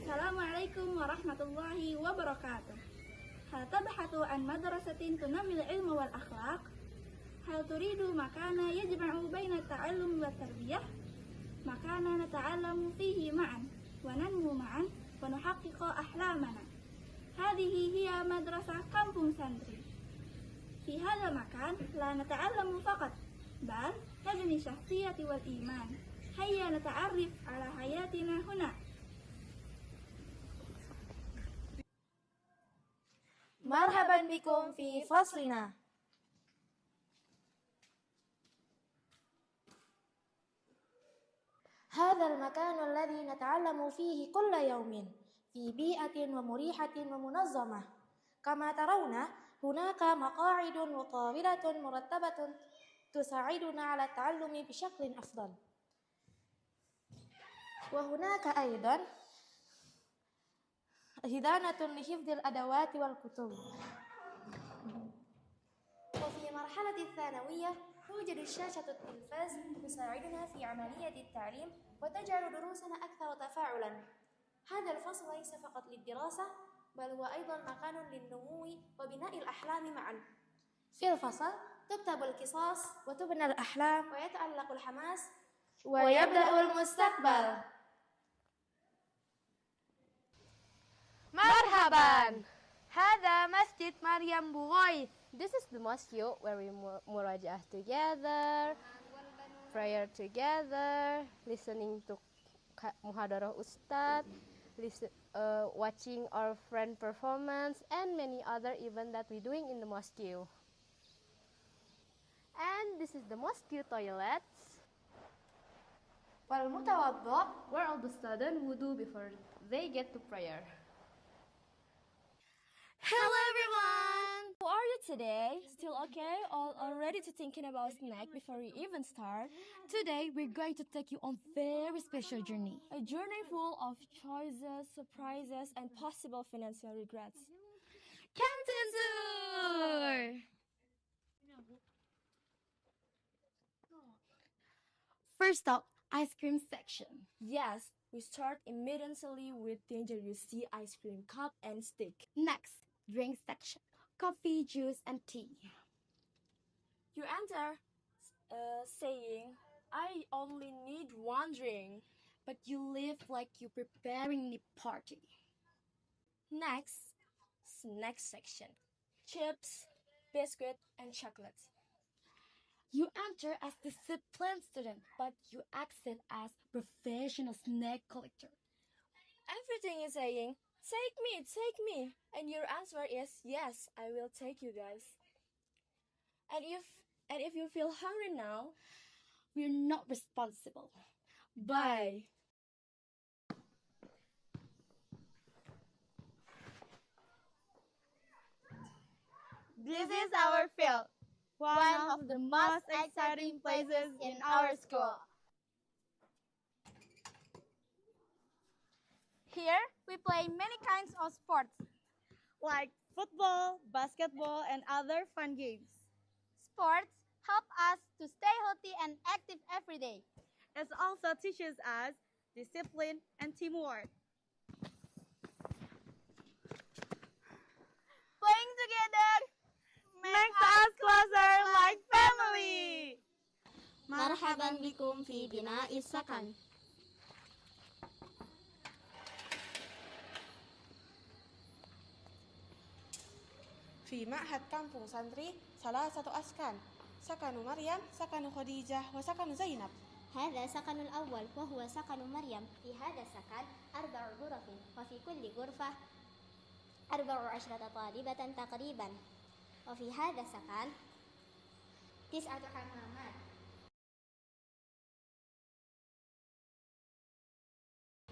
Assalamualaikum warahmatullahi wabarakatuh. Hal tabhathu an madrasatin tunamil ilmu wal akhlaq? Hal turidu makana yajma'u baina ta'allum wa tarbiyah? Makana nata'allamu fihi ma'an wa nanmu ma'an wa nuhaqqiqu ahlamana. Hadhihi hiya madrasah Kampung Santri. Fi hadha makan la nata'allamu faqat, bal nabni syakhsiyati wal iman. Hayya nata'arrif ala hayatina huna. Marhaban bikum fi faslina. هذا المكان الذي نتعلم فيه كل يوم في بيئة ومريحة ومنظمة. كما ترون هناك مقاعد وطاولة مرتبة تساعدنا على التعلم بشكل أفضل. وهناك أيضا هدانة لحفظ الأدوات والكتب. وفي مرحلة الثانوية توجد شاشة التلفاز تساعدنا في عملية التعليم وتجعل دروسنا أكثر تفاعلا. هذا الفصل ليس فقط للدراسة بل هو أيضا مكان للنمو وبناء الأحلام معا. في الفصل تكتب القصص وتبنى الأحلام ويتألق الحماس ويبدأ المستقبل. Marhaban! Hada Masjid Maryam Bughai. This is the mosque where we murajaah together, prayer together, listening to muhadarah ustad, watching our friend performance, and many other events that we doing in the mosque. And this is the mosque toilets. Wal mutawadda, where all the students wudu before they get to prayer. Hello everyone! How are you today? Still okay? All ready to thinking about snack before we even start? Today we're going to take you on a very special journey. A journey full of choices, surprises, and possible financial regrets. Canteen Tour! First up, ice cream section. Yes, we start immediately with dangerous sea ice cream cup and stick. Next, drink section. Coffee, juice, and tea. You enter saying, I only need one drink. But you live like you're preparing the party. Next, snack section. Chips, biscuit, and chocolate. You enter as disciplined student, but you exit as professional snack collector. Everything is saying, take me. And your answer is, yes, I will take you guys. And if you feel hungry now, we're not responsible. Bye. This is our field, one of the most exciting places in our school. Here, we play many kinds of sports, like football, basketball, and other fun games. Sports help us to stay healthy and active every day. It also teaches us discipline and teamwork. Playing together makes us closer like family. Marhaban bikum fi bina'i sakan. في معهد كامبونغ سانتري ثلاثة أسكان، سكن مريم، سكن خديجة، وسكن زينب. هذا سكن الأول وهو سكن مريم. في هذا السكن 4 غرف، وفي كل غرفة 14 طالبة تقريبا. وفي هذا السكن 9 حمامات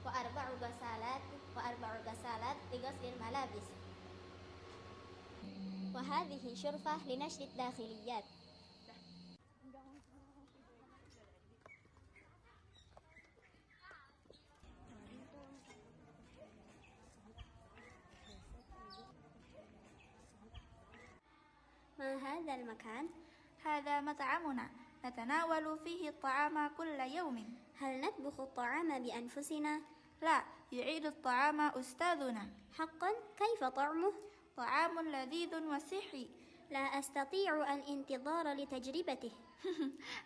وأربع غسالات لغسل الملابس. وهذه شرفة لنشر الداخليات. ما هذا المكان؟ هذا مطعمنا، نتناول فيه الطعام كل يوم. هل نطبخ الطعام بأنفسنا؟ لا، يعيد الطعام أستاذنا. حقا، كيف طعمه؟ طعام لذيذ وصحي. لا أستطيع الانتظار لتجربته.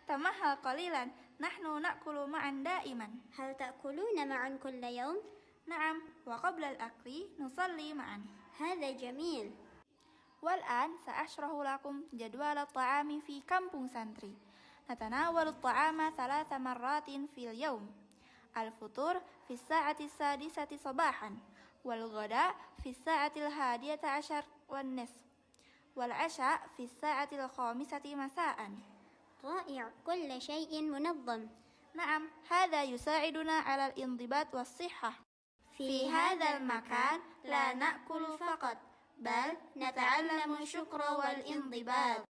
تمهل قليلا، نحن نأكل معا دائما. هل تأكلون معا كل يوم؟ نعم، وقبل الأكل نصلي معا. هذا جميل. والآن سأشرح لكم جدول الطعام في كامبونج سانتري. نتناول الطعام 3 مرات في اليوم. الفطور في الساعة 6 صباحا، والغداء في الساعة 11:30، والعشاء في الساعة 5 مساء. رائع، كل شيء منظم. نعم، هذا يساعدنا على الانضباط والصحة. في هذا المكان لا نأكل فقط، بل نتعلم الشكر والانضباط.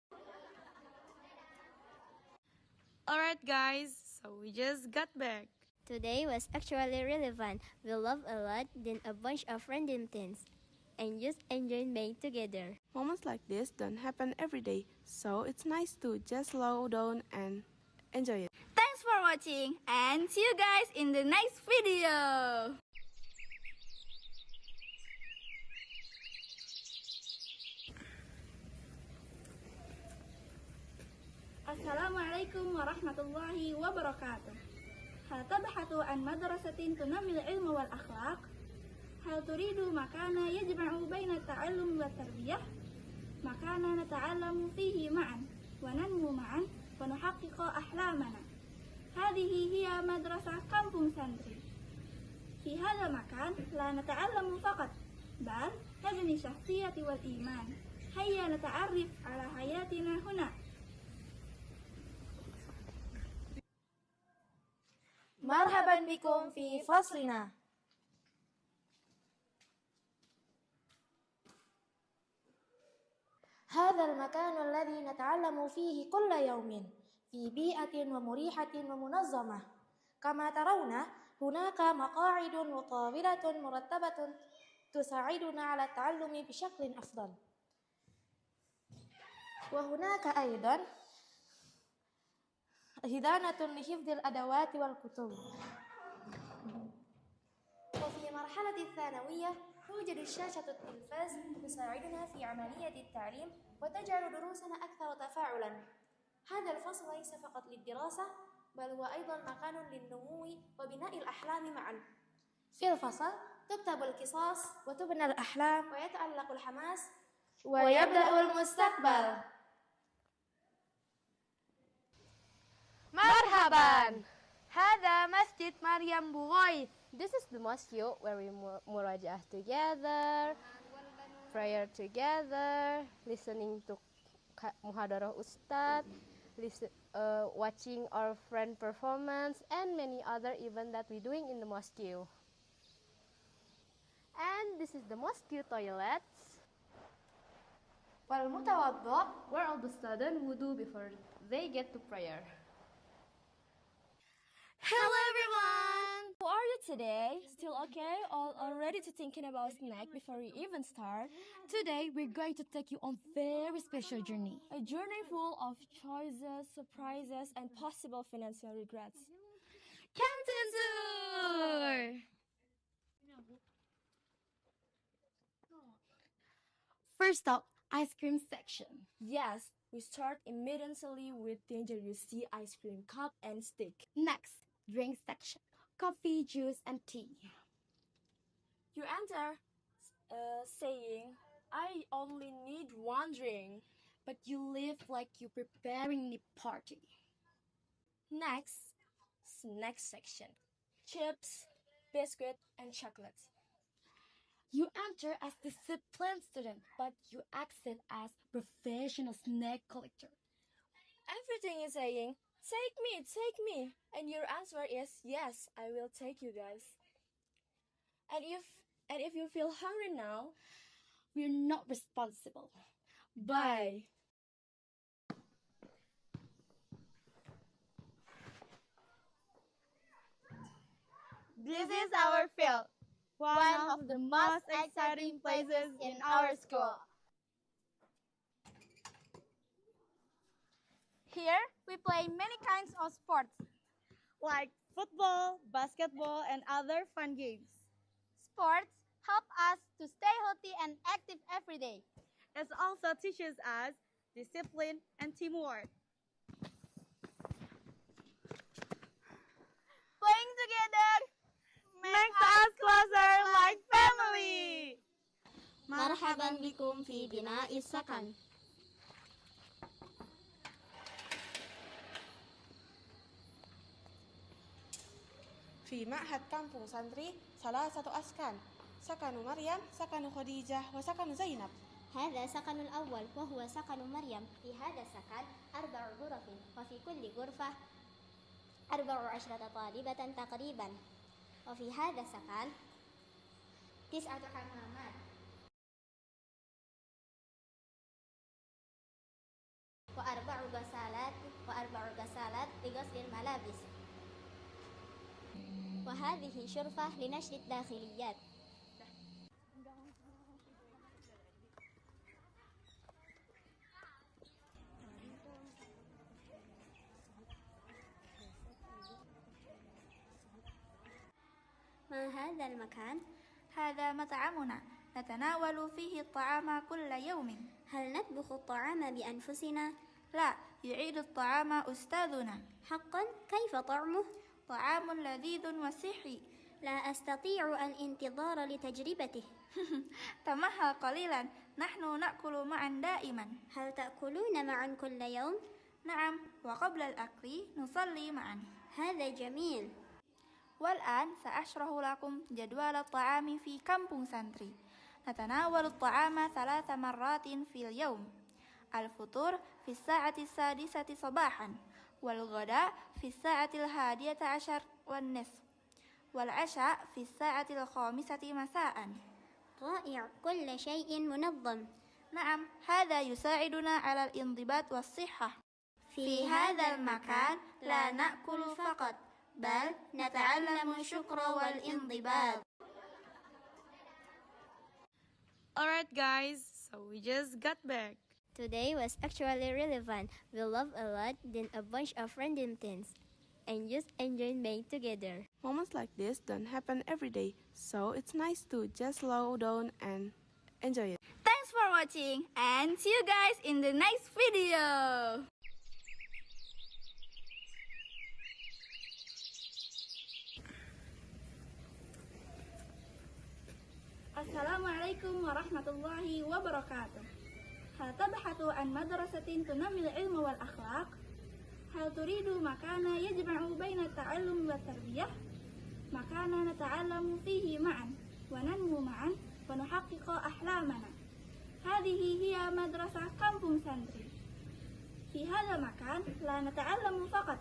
Alright guys, so we just got back. Today was actually really fun. We laughed a lot, then a bunch of random things, and just enjoyed being together. Moments like this don't happen every day, so it's nice to just slow down and enjoy it. Thanks for watching, and see you guys in the next video. Assalamualaikum warahmatullahi wabarakatuh. هل تبحث عن مدرسة تنمي العلم والأخلاق؟ هل تريد مكانا يجمع بين التعلم والتربية؟ مكانا نتعلم فيه معا وننمو معا ونحقق أحلامنا. هذه هي مدرسة كامبونج سانتري. في هذا المكان لا نتعلم فقط، بل نبني الشخصية والإيمان. هيا نتعرف على حياتنا هنا. مرحبا بكم في فصلنا. هذا المكان الذي نتعلم فيه كل يوم في بيئة ومريحة ومنظمة. كما ترون هناك مقاعد وطاولة مرتبة تساعدنا على التعلم بشكل أفضل. وهناك أيضا هدانة لحفظ الأدوات والكتب. وفي مرحلة الثانوية توجد شاشة التلفاز تساعدنا في عملية التعليم وتجعل دروسنا أكثر تفاعلا. هذا الفصل ليس فقط للدراسة، بل هو أيضا مكان للنمو وبناء الأحلام معا. في الفصل تكتب القصص وتبنى الأحلام ويتألق الحماس ويبدأ المستقبل. مرحبا. هذا مسجد مريم بوغاي. This is the mosque where we murajaah together, prayer together, listening to muhadarah ustad, watching our friend performance, and many other events that we doing in the mosque. And this is the mosque toilets. والمتوضأ, where all the students wudu before they get to prayer. Hello everyone! How are you today? Still okay? All ready to thinking about snack before we even start? Today we're going to take you on very special journey. A journey full of choices, surprises, and possible financial regrets. Canton Tour! First up, ice cream section. Yes, we start immediately with dangerous sea ice cream cup and stick. Next, drink section. Coffee, juice, and tea. You enter saying, I only need one drink. But you live like you're preparing the party. Next, snack section. Chips, biscuit, and chocolates. You enter as disciplined student, but you exit as professional snack collector. Everything is saying, take me. And your answer is, yes, I will take you guys. And if you feel hungry now, we're not responsible. Bye. This is our field, one of the most exciting places in our school. Here, we play many kinds of sports, like football, basketball, and other fun games. Sports help us to stay healthy and active every day. It also teaches us discipline and teamwork. Playing together Makes us closer like family. مرحبا بكم في بناء السكن. في معهد Kampung Santri salah satu askan. سكن مريم، سكن خديجة، وسكن زينب. هذا سكن الأول وهو سكن مريم. في هذا السكن 4 غرف وفي كل غرفة 14 طالبة تقريبا. وفي هذا السكن 9 حمامات وأربع غسالات لغسل الملابس. وهذه شرفة لنشر الداخليات. ما هذا المكان؟ هذا مطعمنا نتناول فيه الطعام كل يوم. هل نطبخ الطعام بأنفسنا؟ لا، يعيد الطعام أستاذنا. حقا؟ كيف طعمه؟ طعام لذيذ وصحي. لا أستطيع الانتظار لتجربته. تمهل قليلا، نحن نأكل معا دائما. هل تأكلون معا كل يوم؟ نعم، وقبل الأكل نصلي معا. هذا جميل. والآن سأشرح لكم جدول الطعام في كامبونغ سانتري. نتناول الطعام 3 مرات في اليوم. الفطور في الساعة 6 صباحا، والغداء في الساعة 11:30، والعشاء في الساعة 5 مساء. رائع، كل شيء منظم. نعم، هذا يساعدنا على الانضباط والصحة. في هذا المكان لا نأكل فقط، بل نتعلم الشكر والانضباط. Alright guys, so we just got back. Today was actually really fun. We laughed a lot, did a bunch of random things, and just enjoyed being together. Moments like this don't happen every day, so it's nice to just slow down and enjoy it. Thanks for watching, and see you guys in the next video. Assalamualaikum warahmatullahi wabarakatuh. هل تبحث عن مدرسة تنمي العلم والأخلاق؟ هل تريد مكانا يجمع بين التعلم والتربية؟ مكانا نتعلم فيه معا وننمو معا ونحقق أحلامنا. هذه هي مدرسة كامبونغ سانتري. في هذا المكان لا نتعلم فقط،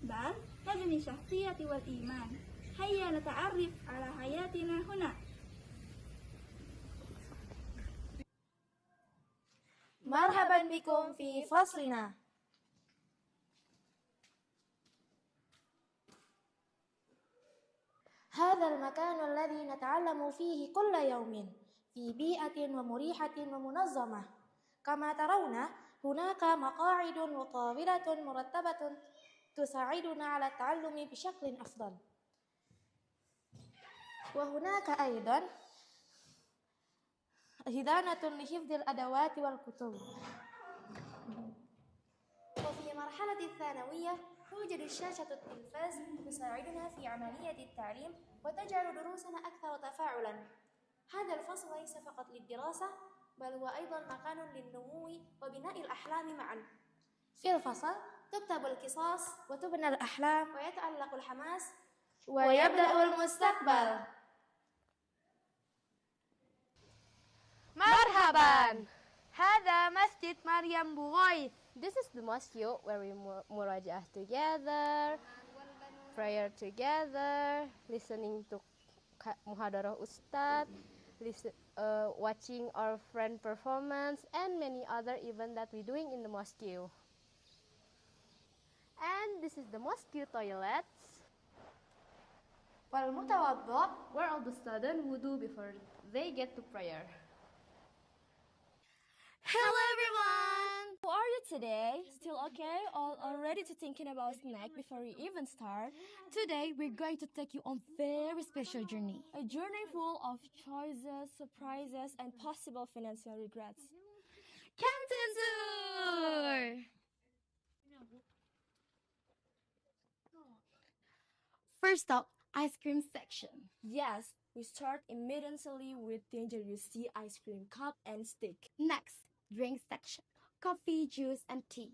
بل نبني الشخصية والإيمان. هيا نتعرف على حياتنا هنا. مرحبا بكم في فصلنا. هذا المكان الذي نتعلم فيه كل يوم في بيئة ومريحة ومنظمة. كما ترون هناك مقاعد وطاولة مرتبة تساعدنا على التعلم بشكل أفضل. وهناك أيضا هدانة لحفظ الأدوات والكتب. وفي مرحلة الثانوية توجد شاشة التلفاز تساعدنا في عملية التعليم وتجعل دروسنا أكثر تفاعلا. هذا الفصل ليس فقط للدراسة، بل هو أيضا مكان للنمو وبناء الأحلام معا. في الفصل تكتب القصص وتبنى الأحلام ويتألق الحماس ويبدأ المستقبل. Marhaban. Hada Masjid Maryam Bughai. This is the mosque where we murajaah together, prayer together, listening to muhadarah ustad, watching our friend performance, and many other events that we doing in the mosque. And this is the mosque toilets. Wal-mutawadda, where all the students wudu before they get to prayer. Hello everyone! How are you today? Still okay? All ready to thinking about snack before we even start? Today we're going to take you on very special journey. A journey full of choices, surprises, and possible financial regrets. Canteen Tour! First up, ice cream section. Yes, we start immediately with dangerous sea ice cream cup and stick. Next, drink section. Coffee, juice, and tea.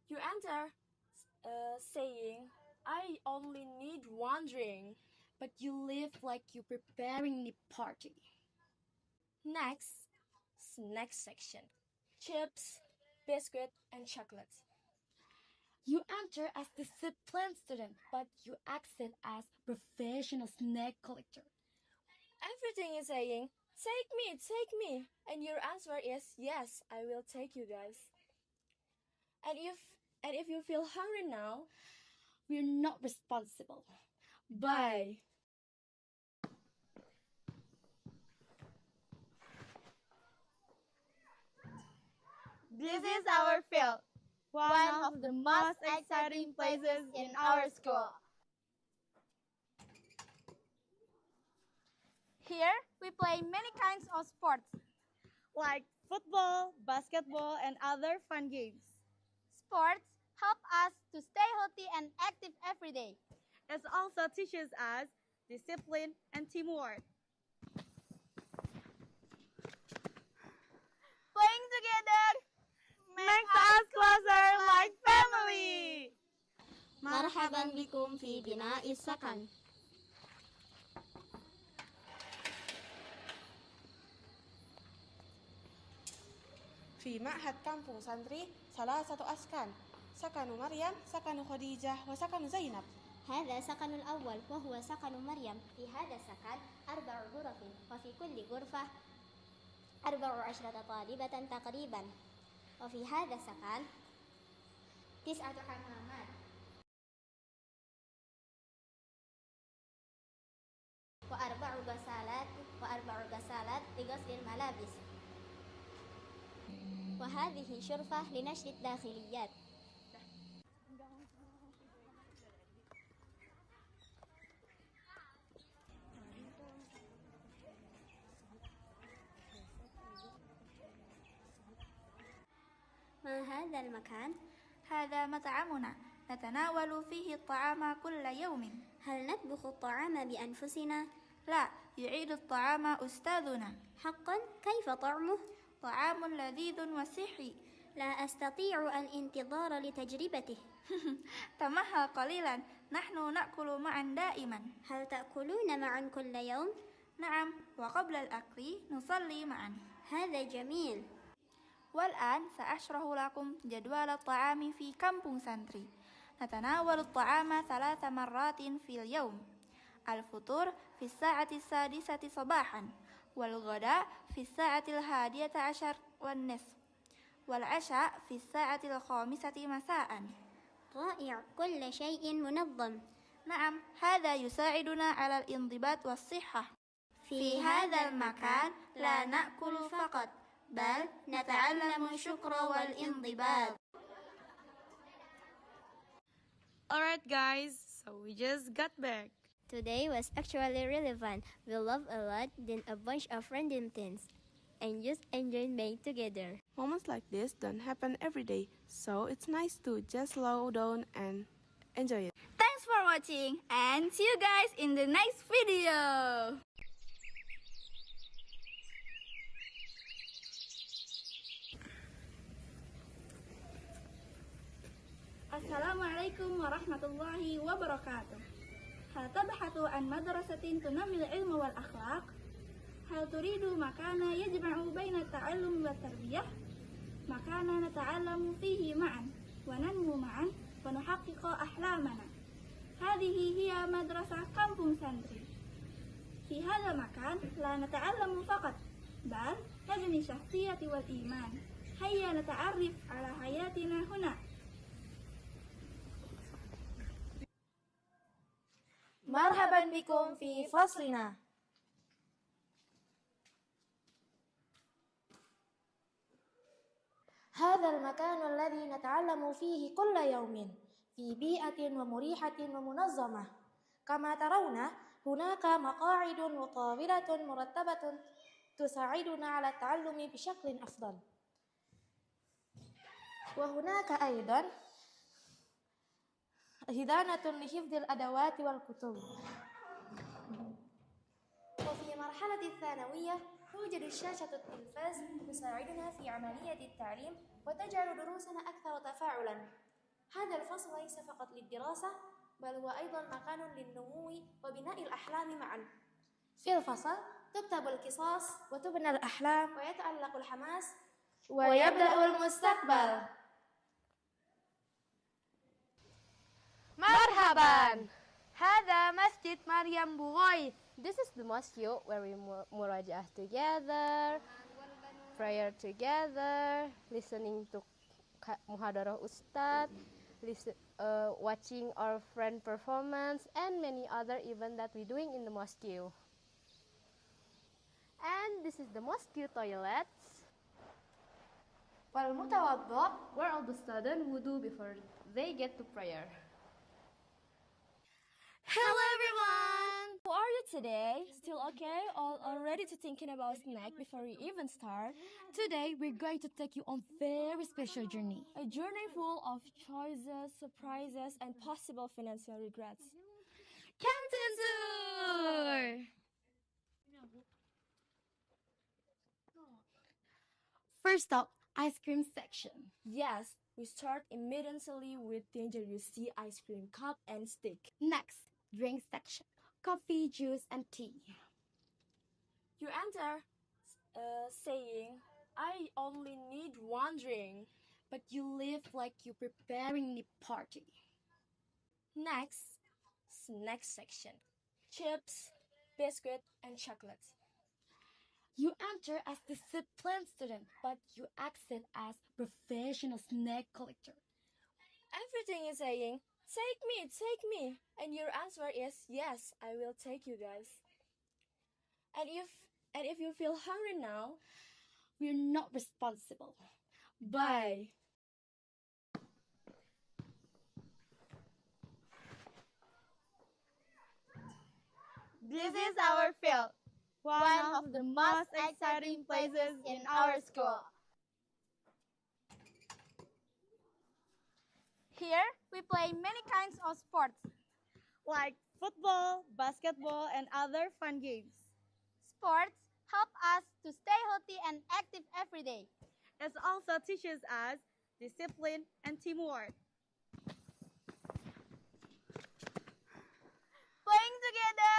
You enter saying, I only need one drink, but you live like you're preparing the party. Next, snack section. Chips, biscuit, and chocolates. You enter as disciplined student, but you exit as professional snack collector. Everything is saying, take me. And your answer is, yes, I will take you guys. And if you feel hungry now, we're not responsible. Bye. This is our field, one of the most exciting places in our school. Here, we play many kinds of sports, like football, basketball, and other fun games. Sports help us to stay healthy and active every day. It also teaches us discipline and teamwork. Playing together makes us closer like family. مرحبا بكم في بناء السكن. في معهد كامبونغ سانتري 3 أسكان، سكن مريم، سكن خديجة، وسكن زينب. هذا سكن الأول وهو سكن مريم. في هذا السكن 4 غرف، وفي كل غرفة 14 طالبة تقريبا. وفي هذا السكن 9 حمامات وأربع غسالات لغسل الملابس. وهذه شرفة لنشر الداخليات. ما هذا المكان؟ هذا مطعمنا، نتناول فيه الطعام كل يوم. هل نطبخ الطعام بأنفسنا؟ لا، يعيد الطعام أستاذنا. حقا؟ كيف طعمه؟ طعام لذيذ وصحي. لا أستطيع الانتظار لتجربته. تمهل قليلا، نحن نأكل معا دائما. هل تأكلون معا كل يوم؟ نعم، وقبل الأكل نصلي معا. هذا جميل. والآن سأشرح لكم جدول الطعام في كامبونغ سانتري. نتناول الطعام 3 مرات في اليوم. الفطور في الساعة 6 صباحا، والغداء في الساعة 11:30، والعشاء في الساعة 5 مساء. رائع، كل شيء منظم. نعم، هذا يساعدنا على الانضباط والصحة. في هذا المكان لا نأكل فقط، بل نتعلم الشكر والانضباط. Alright guys, so we just got back. Today was actually really fun. We laughed a lot, did a bunch of random things, and just enjoyed being together. Moments like this don't happen every day, so it's nice to just slow down and enjoy it. Thanks for watching, and see you guys in the next video. Assalamualaikum warahmatullahi wabarakatuh. Hal tabhathu an madrasatin tunammi al-ilma wal akhlaq? Hal turidu makana yajma'u baina at-ta'allum wa at-tarbiyah? Makana nata'allamu fihi ma'an wa nanmu ma'an wa nuhaqqiqu ahlamana. Hadhihi hiya madrasah Kampung Santri. Fi hadha makan la nata'allamu faqat, bal nabni syahsiyati wal iman. Hayya nata'arrif ala hayatina huna. مرحبا بكم في فصلنا. هذا المكان الذي نتعلم فيه كل يوم في بيئة ومريحة ومنظمة. كما ترون هناك مقاعد وطاولة مرتبة تساعدنا على التعلم بشكل أفضل. وهناك أيضا هدانة لحفظ الأدوات والكتب. وفي مرحلة الثانوية توجد شاشة التلفاز تساعدنا في عملية التعليم وتجعل دروسنا أكثر تفاعلا. هذا الفصل ليس فقط للدراسة بل هو أيضا مكان للنمو وبناء الأحلام معا. في الفصل تكتب القصص وتبنى الأحلام ويتألق الحماس ويبدأ المستقبل. Marhaban. Hada Masjid Maryam Bughai. This is the mosque where we murajaah together, prayer together, listening to muhadarah ustad, watching our friend performance, and many other events that we doing in the mosque. And this is the mosque toilets. Wal-mutawadda, where all the students wudu before they get to prayer. Hello everyone! How are you today? Still okay? Or ready to thinking about snack before we even start? Today we're going to take you on very special journey. A journey full of choices, surprises, and possible financial regrets. Canteen Tour! First up, ice cream section. Yes, we start immediately with dangerous ice cream cup and stick. Next, drink section. Coffee, juice, and tea. You enter saying, I only need one drink. But you live like you're preparing the party. Next, snack section. Chips, biscuit, and chocolates. You enter as disciplined student, but you exit as professional snack collector. Everything is saying, take me. And your answer is, yes, I will take you guys. And if you feel hungry now, we're not responsible. Bye. This is our field, one of the most exciting places in our school. Here, we play many kinds of sports, like football, basketball, and other fun games. Sports help us to stay healthy and active every day. It also teaches us discipline and teamwork. Playing together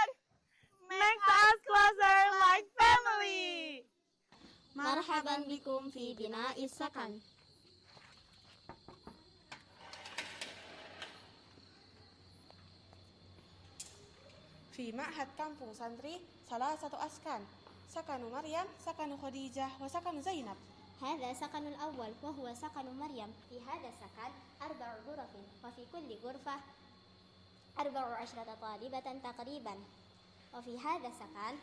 makes us closer like family. مرحبا بكم في بناء السكن. في معهد كامبونج سانتري 3 أسكان، سكن مريم، سكن خديجة، وسكن زينب. هذا سكن الأول وهو سكن مريم. في هذا السكن 4 غرف وفي كل غرفة 14 طالبة تقريبا. وفي هذا السكن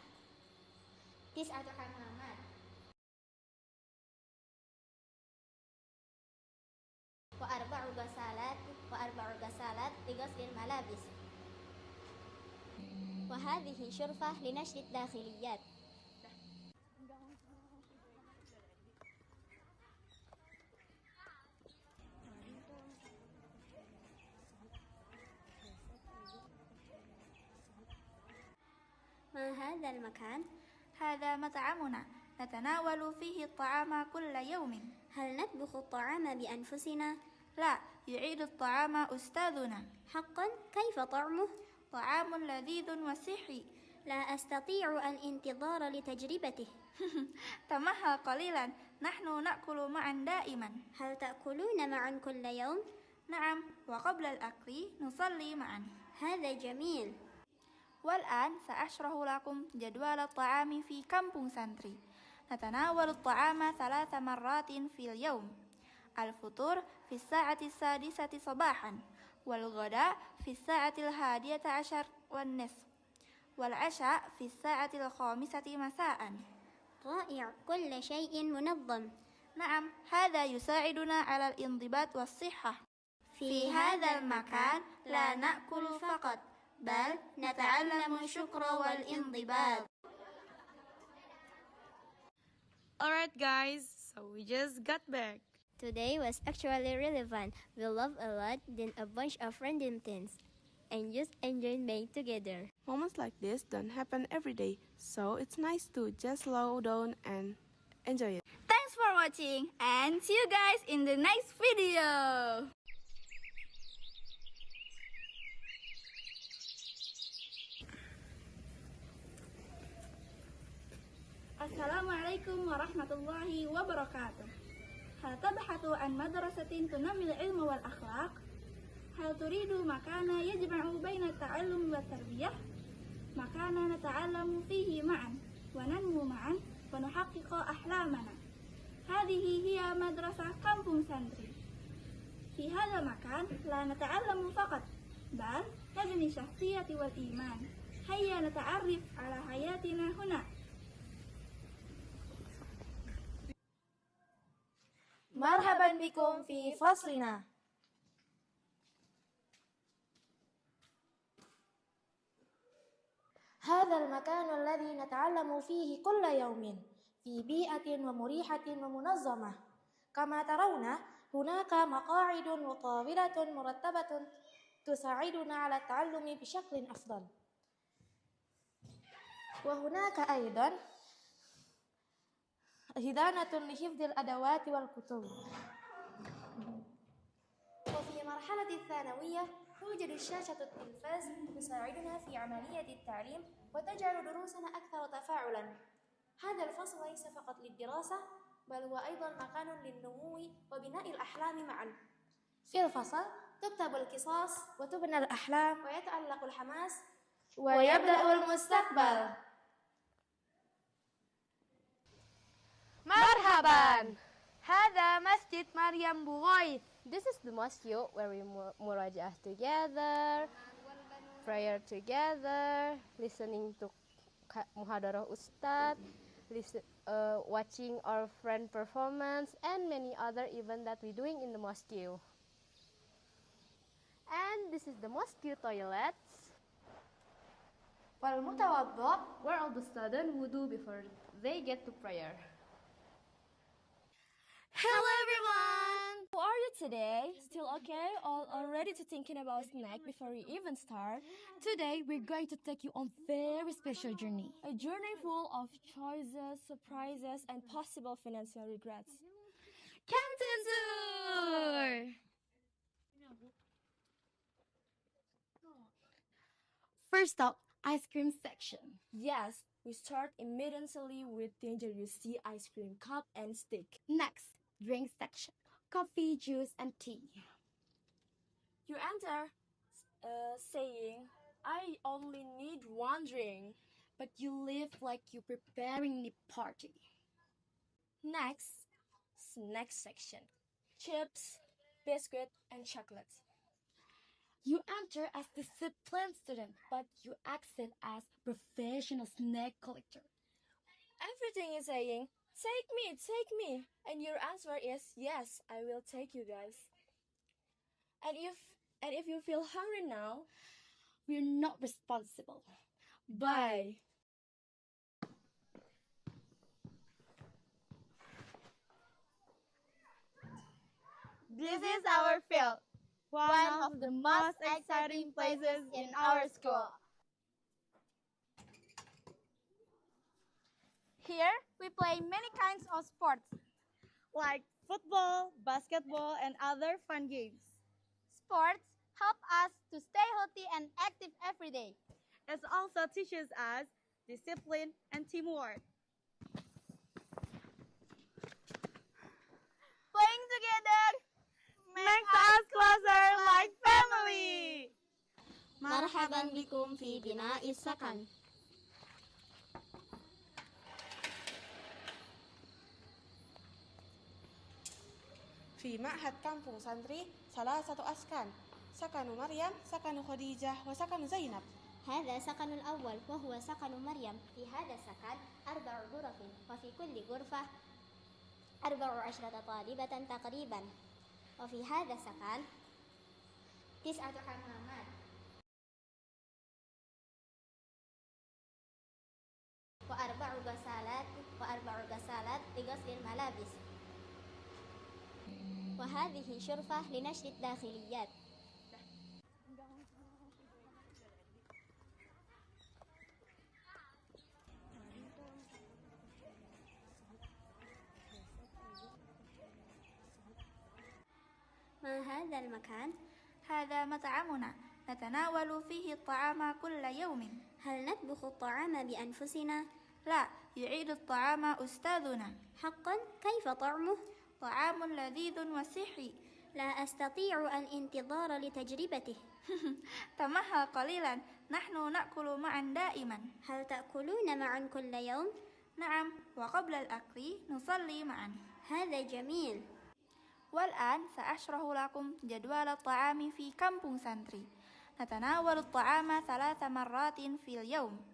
9 حمامات وأربع غسالات لغسل الملابس. وهذه شرفة لنشر الداخليات. ما هذا المكان؟ هذا مطعمنا، نتناول فيه الطعام كل يوم. هل نطبخ الطعام بأنفسنا؟ لا، يعيد الطعام أستاذنا. حقا؟ كيف طعمه؟ طعام لذيذ وصحي. لا أستطيع الانتظار لتجربته. تمهل قليلا، نحن نأكل معا دائما. هل تأكلون معا كل يوم؟ نعم، وقبل الأكل نصلي معا. هذا جميل. والآن سأشرح لكم جدول الطعام في كامبونج سانتري. نتناول الطعام 3 مرات في اليوم. الفطور في الساعة 6 صباحا، والغداء في الساعة 11:30، والعشاء في الساعة 5 مساء. رائع، كل شيء منظم. نعم، هذا يساعدنا على الانضباط والصحة. في هذا المكان لا نأكل فقط، بل نتعلم الشكر والانضباط. Alright guys, so we just got back. Today was actually really fun. We laughed a lot, did a bunch of random things, and just enjoyed being together. Moments like this don't happen every day, so it's nice to just slow down and enjoy it. Thanks for watching, and see you guys in the next video. Assalamualaikum warahmatullahi wabarakatuh. هل تبحث عن مدرسة تنمي العلم والأخلاق؟ هل تريد مكانا يجمع بين التعلم والتربية؟ مكانا نتعلم فيه معا وننمو معا ونحقق أحلامنا. هذه هي مدرسة كامبونج سانتري. في هذا المكان لا نتعلم فقط، بل نبني الشخصية والإيمان. هيا نتعرف على حياتنا هنا. مرحبا بكم في فصلنا. هذا المكان الذي نتعلم فيه كل يوم في بيئة ومريحة ومنظمة. كما ترون هناك مقاعد وطاولة مرتبة تساعدنا على التعلم بشكل أفضل. وهناك أيضا هدانة لحفظ الأدوات والكتب. وفي مرحلة الثانوية توجد شاشة التلفاز تساعدنا في عملية التعليم وتجعل دروسنا أكثر تفاعلا. هذا الفصل ليس فقط للدراسة، بل هو أيضا مكان للنمو وبناء الأحلام معا. في الفصل تكتب القصص وتبنى الأحلام ويتألق الحماس ويبدأ المستقبل. Marhaban! Hada Masjid Maryam Bughai. This is the mosque where we murajaah together, prayer together, listening to muhadarah ustad, watching our friend performance, and many other events that we're doing in the mosque. And this is the mosque toilets, والمتوضأ, where all the students wudu before they get to prayer. Hello everyone! How are you today? Still okay? Or already to thinking about snack before we even start? Today we're going to take you on very special journey. A journey full of choices, surprises, and possible financial regrets. Canteen Tour! First up, ice cream section. Yes, we start immediately with dangerous ice cream cup and stick. Next, drink section. Coffee, juice, and tea. You enter saying, I only need one drink, but you live like you're preparing the party. Next, snack section. Chips, biscuit, and chocolates. You enter as disciplined student, but you exit as professional snack collector. Everything is saying, take me, and your answer is, yes, I will take you guys. And if you feel hungry now, we're not responsible. Bye. This is our field, one of the most exciting places in our school. Here, we play many kinds of sports, like football, basketball, and other fun games. Sports help us to stay healthy and active every day. It also teaches us discipline and teamwork. Playing together makes us closer like family. مرحبا بكم في بناء السكن. في معهد كامبونج سانتري 3 أسكان، سكن مريم، سكن خديجة، وسكن زينب. هذا سكن الأول وهو سكن مريم. في هذا السكن 4 غرف، وفي كل غرفة 14 طالبة تقريبا. وفي هذا السكن 9 حمامات وأربع غسالات لغسل الملابس، وهذه شرفة لنشر الداخليات. ما هذا المكان؟ هذا مطعمنا نتناول فيه الطعام كل يوم. هل نطبخ الطعام بأنفسنا؟ لا، يعيد الطعام أستاذنا. حقا؟ كيف طعمه؟ طعام لذيذ وصحي. لا أستطيع الانتظار لتجربته. تمهل قليلا، نحن نأكل معا دائما. هل تأكلون معا كل يوم؟ نعم، وقبل الأكل نصلي معا. هذا جميل. والآن سأشرح لكم جدول الطعام في كامبونغ سانتري. نتناول الطعام 3 مرات في اليوم.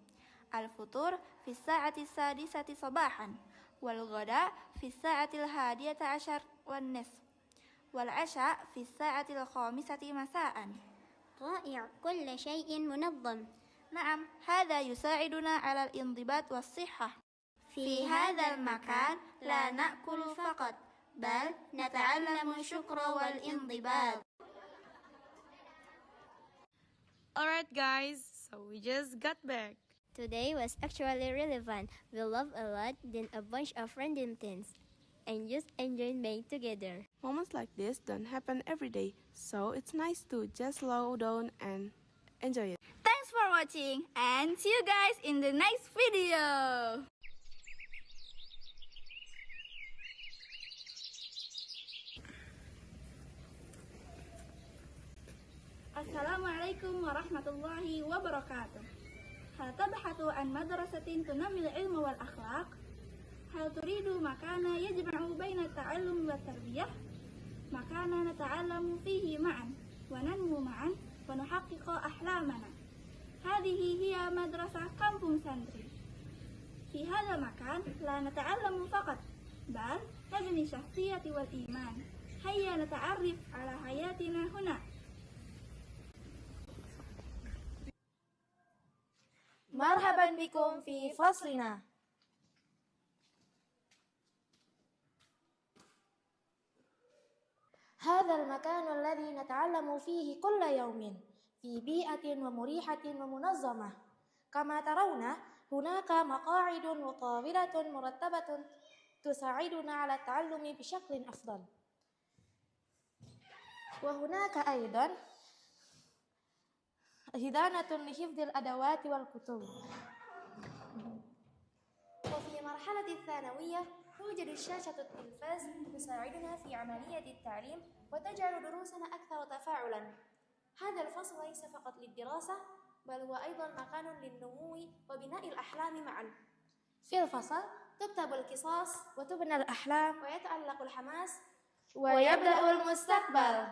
الفطور في الساعة 6 صباحا، والغداء في الساعة 11:30، والعشاء في الساعة 5 مساء. رائع، كل شيء منظم. نعم، هذا يساعدنا على الانضباط والصحة. في هذا المكان لا نأكل فقط، بل نتعلم الشكر والانضباط. Alright guys, so we just got back. Today was actually really fun. We laughed a lot, did a bunch of random things, and just enjoyed being together. Moments like this don't happen every day, so it's nice to just slow down and enjoy it. Thanks for watching, and see you guys in the next video. Assalamualaikum warahmatullahi wabarakatuh. Hal tabhathu an madrasatin tunamil ilmu wal akhlaq? Hal turidu makana yajma'u baina ta'allum wa tarbiyah? Makana nata'allamu fihi ma'an wa nanmu ma'an wa nuhaqqiqu ahlamana. Hadhihi hiya madrasah Kampung Santri. Fi hadha makan la nata'allamu faqat, bal nabni syakhsiyati wal iman. Hayya nata'arrif ala hayatina huna. مرحبا بكم في فصلنا. هذا المكان الذي نتعلم فيه كل يوم في بيئة ومريحة ومنظمة. كما ترون هناك مقاعد وطاولة مرتبة تساعدنا على التعلم بشكل أفضل. وهناك أيضا هدانة لحفظ الأدوات والكتب. وفي مرحلة الثانوية توجد شاشة التلفاز تساعدنا في عملية التعليم وتجعل دروسنا أكثر تفاعلا. هذا الفصل ليس فقط للدراسة، بل هو أيضا مكان للنمو وبناء الأحلام معا. في الفصل تكتب القصص وتبنى الأحلام ويتألق الحماس ويبدأ المستقبل.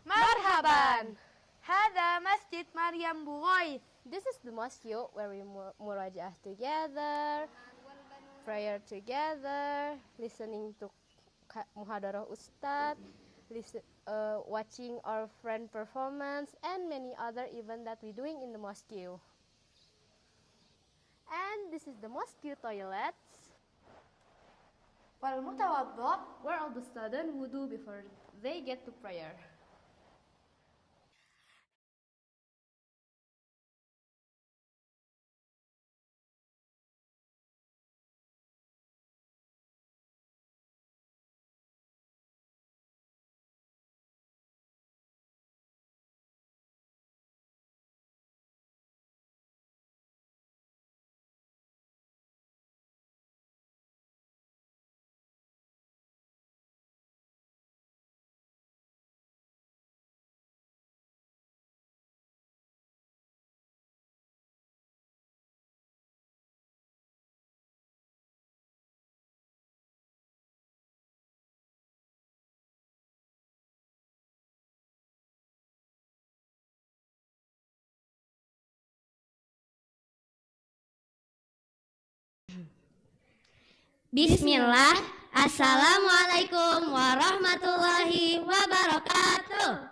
Marhaban. Hada Masjid Maryam Bughai. This is the mosque where we murajaah together, prayer together, listening to muhadarah ustad, watching our friend performance, and many other events that we doing in the mosque. And this is the mosque toilets. Wal-mutawadda, where all the students wudu before they get to prayer. Bismillah. Assalamualaikum warahmatullahi wabarakatuh.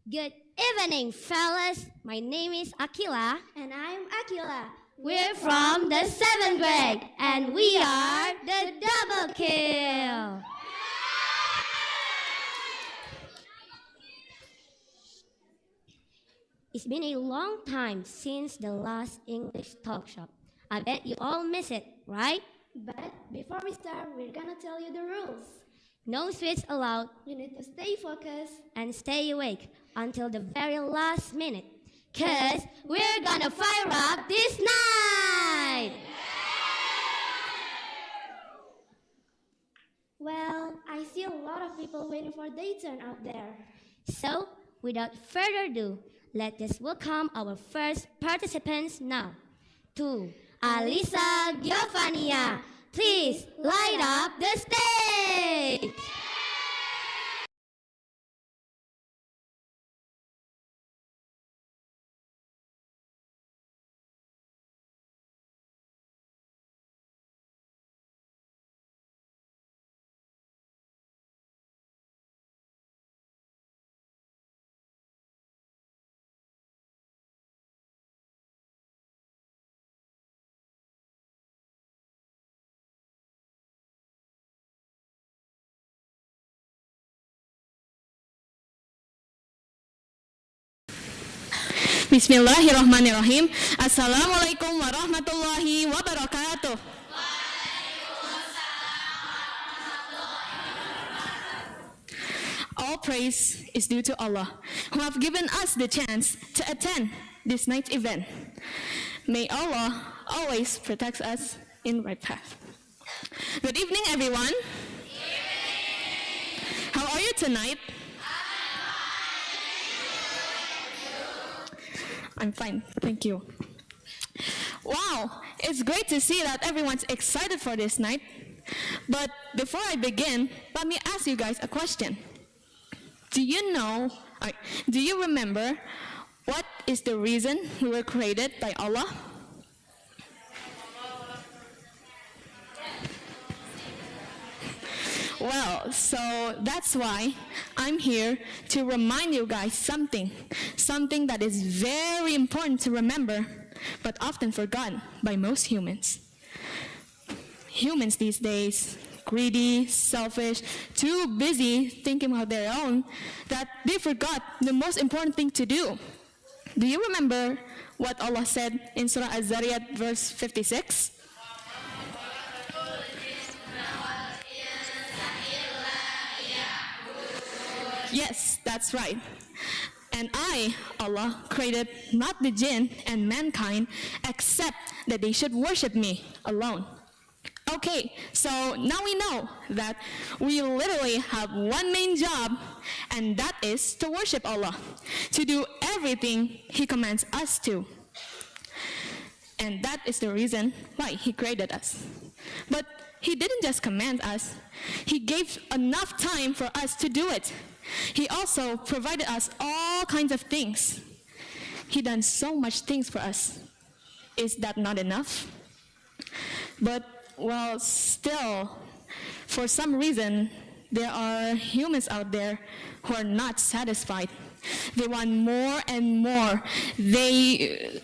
Good evening, fellas. My name is Aqeela. And I'm Aqila. We're from the 7th grade, and we are the Double Kill. It's been a long time since the last English talk shop. I bet you all miss it, right? But before we start, we're gonna tell you the rules. No sweets allowed. You need to stay focused and stay awake until the very last minute, 'cause we're gonna fire up this night! Well, I see a lot of people waiting for their turn out there. So, without further ado, let us welcome our first participants now. To Alyssa Giovannia. Please light up the stage! Bismillahirrahmanirrahim. Assalamualaikum warahmatullahi wabarakatuh. All praise is due to Allah, who have given us the chance to attend this night's event. May Allah always protect us in right path. Good evening, everyone. How are you tonight? I'm fine, thank you. Wow, it's great to see that everyone's excited for this night. But before I begin, let me ask you guys a question. Do you remember what is the reason we were created by Allah? Well, so that's why I'm here to remind you guys something that is very important to remember, but often forgotten by most humans. Humans these days, greedy, selfish, too busy thinking about their own, that they forgot the most important thing to do. Do you remember what Allah said in Surah Az-Zariyat verse 56? Yes, that's right. And I, Allah, created not the jinn and mankind, except that they should worship me alone. Okay, so now we know that we literally have one main job, and that is to worship Allah, to do everything He commands us to. And that is the reason why He created us. But He didn't just command us, He gave enough time for us to do it. He also provided us all kinds of things. He done so much things for us. Is that not enough? But, well, still, for some reason, there are humans out there who are not satisfied. They want more and more. They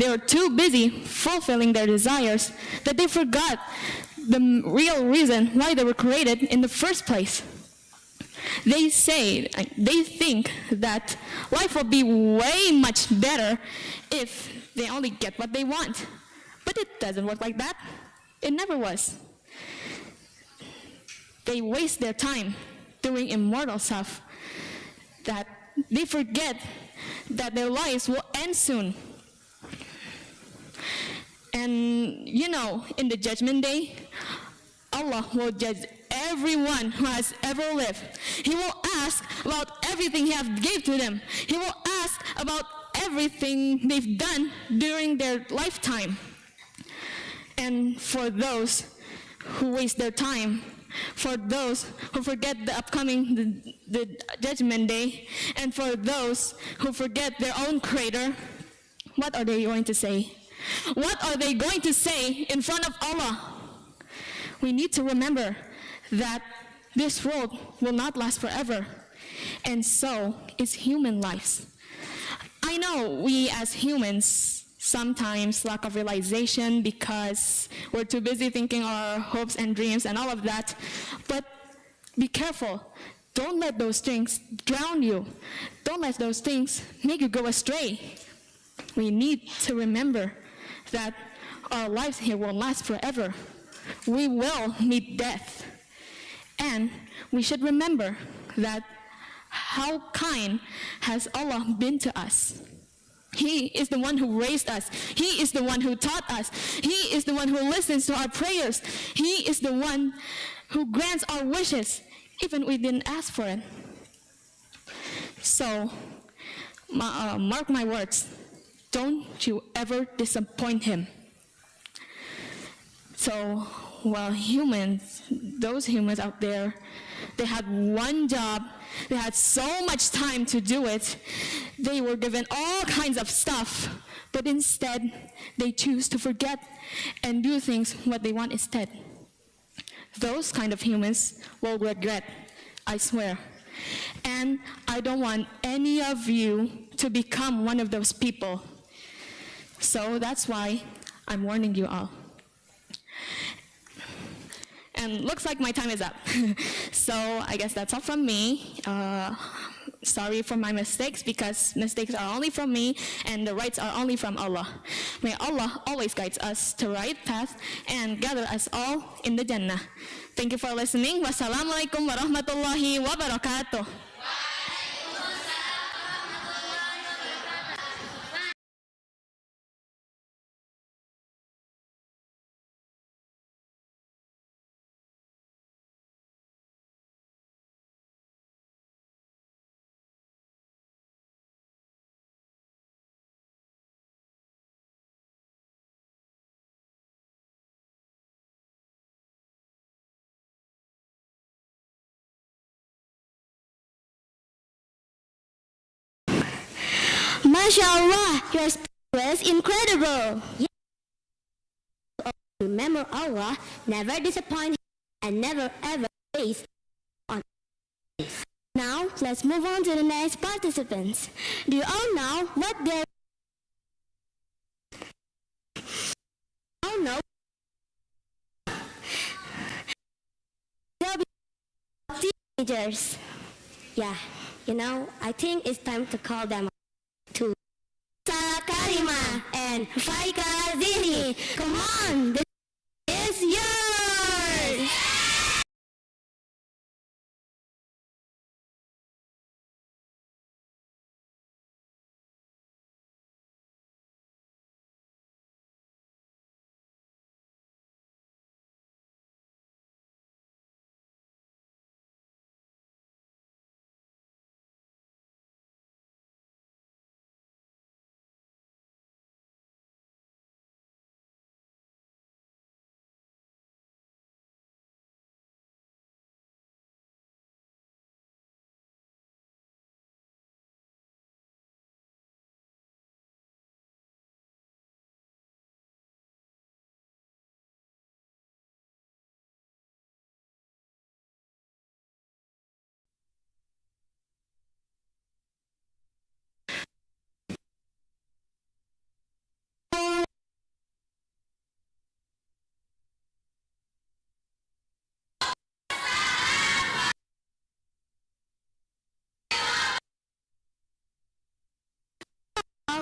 are too busy fulfilling their desires that they forgot the real reason why they were created in the first place. They think that life will be way much better if they only get what they want. But it doesn't work like that. It never was. They waste their time doing immoral stuff that they forget that their lives will end soon. And you know, in the judgment day, Allah will judge everyone who has ever lived. He will ask about everything He has gave to them. He will ask about everything they've done during their lifetime. And for those who waste their time for those who forget the upcoming the judgment day, and for those who forget their own creator, what are they going to say? What are they going to say in front of Allah? We need to remember that this world will not last forever, and so is human lives. I know we as humans sometimes lack of realization because we're too busy thinking our hopes and dreams and all of that, but be careful. Don't let those things drown you. Don't let those things make you go astray. We need to remember that our lives here won't last forever. We will meet death. And we should remember that how kind has Allah been to us. He is the one who raised us. He is the one who taught us. He is the one who listens to our prayers. He is the one who grants our wishes, even we didn't ask for it. So, mark my words, don't you ever disappoint him. So, while those humans out there, they had one job, they had so much time to do it, they were given all kinds of stuff, but instead, they choose to forget and do things what they want instead. Those kind of humans will regret, I swear. And I don't want any of you to become one of those people. So that's why I'm warning you all. And looks like my time is up. So I guess that's all from me. Sorry for my mistakes, because mistakes are only from me and the rights are only from Allah. May Allah always guide us to the right path and gather us all in the Jannah. Thank you for listening. Wassalamualaikum warahmatullahi wabarakatuh. Masya Allah, your speech was incredible. Remember Allah, never disappoint and never ever face on. Now, let's move on to the next participants. Do you all know what they're... all know? They'll be teenagers. Yeah, I think it's time to call them to Karimah and Faiqah Zihny. Come on, this is yours!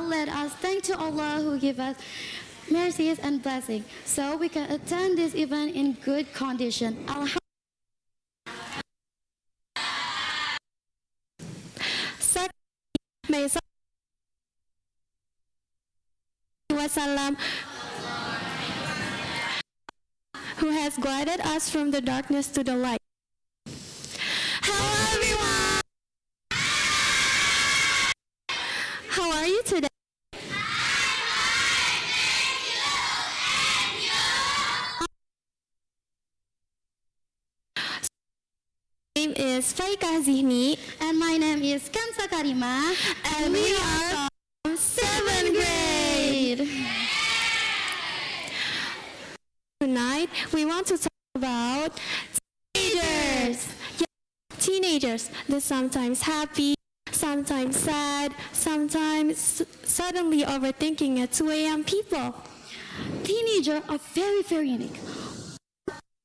Let us thank to Allah who give us mercies and blessings, so we can attend this event in good condition. May Wasallam, who has guided us from the darkness to the light. Hello everyone! How are you today? is Faiqah Zihny. And my name is Khansa Karimah. And we are from 7th grade. Tonight, we want to talk about teenagers. Yeah, teenagers, they're sometimes happy, sometimes sad, sometimes suddenly overthinking at 2 a.m. people. Teenagers are very, very unique.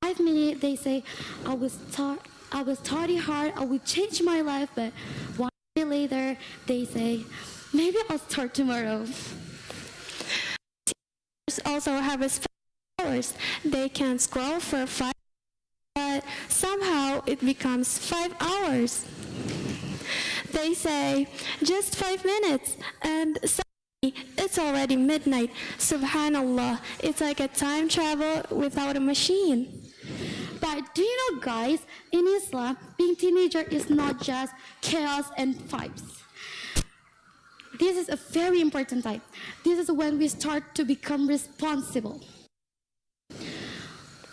5 minutes, they say, I will study hard, I will change my life, but 1 day later, they say, maybe I'll start tomorrow. Teenagers also have a special powers. They can scroll for 5 but somehow it becomes 5 hours. They say, just 5 minutes, and suddenly it's already midnight. Subhanallah, it's like a time travel without a machine. But do you know, guys, in Islam, being teenager is not just chaos and vibes. This is a very important time. This is when we start to become responsible.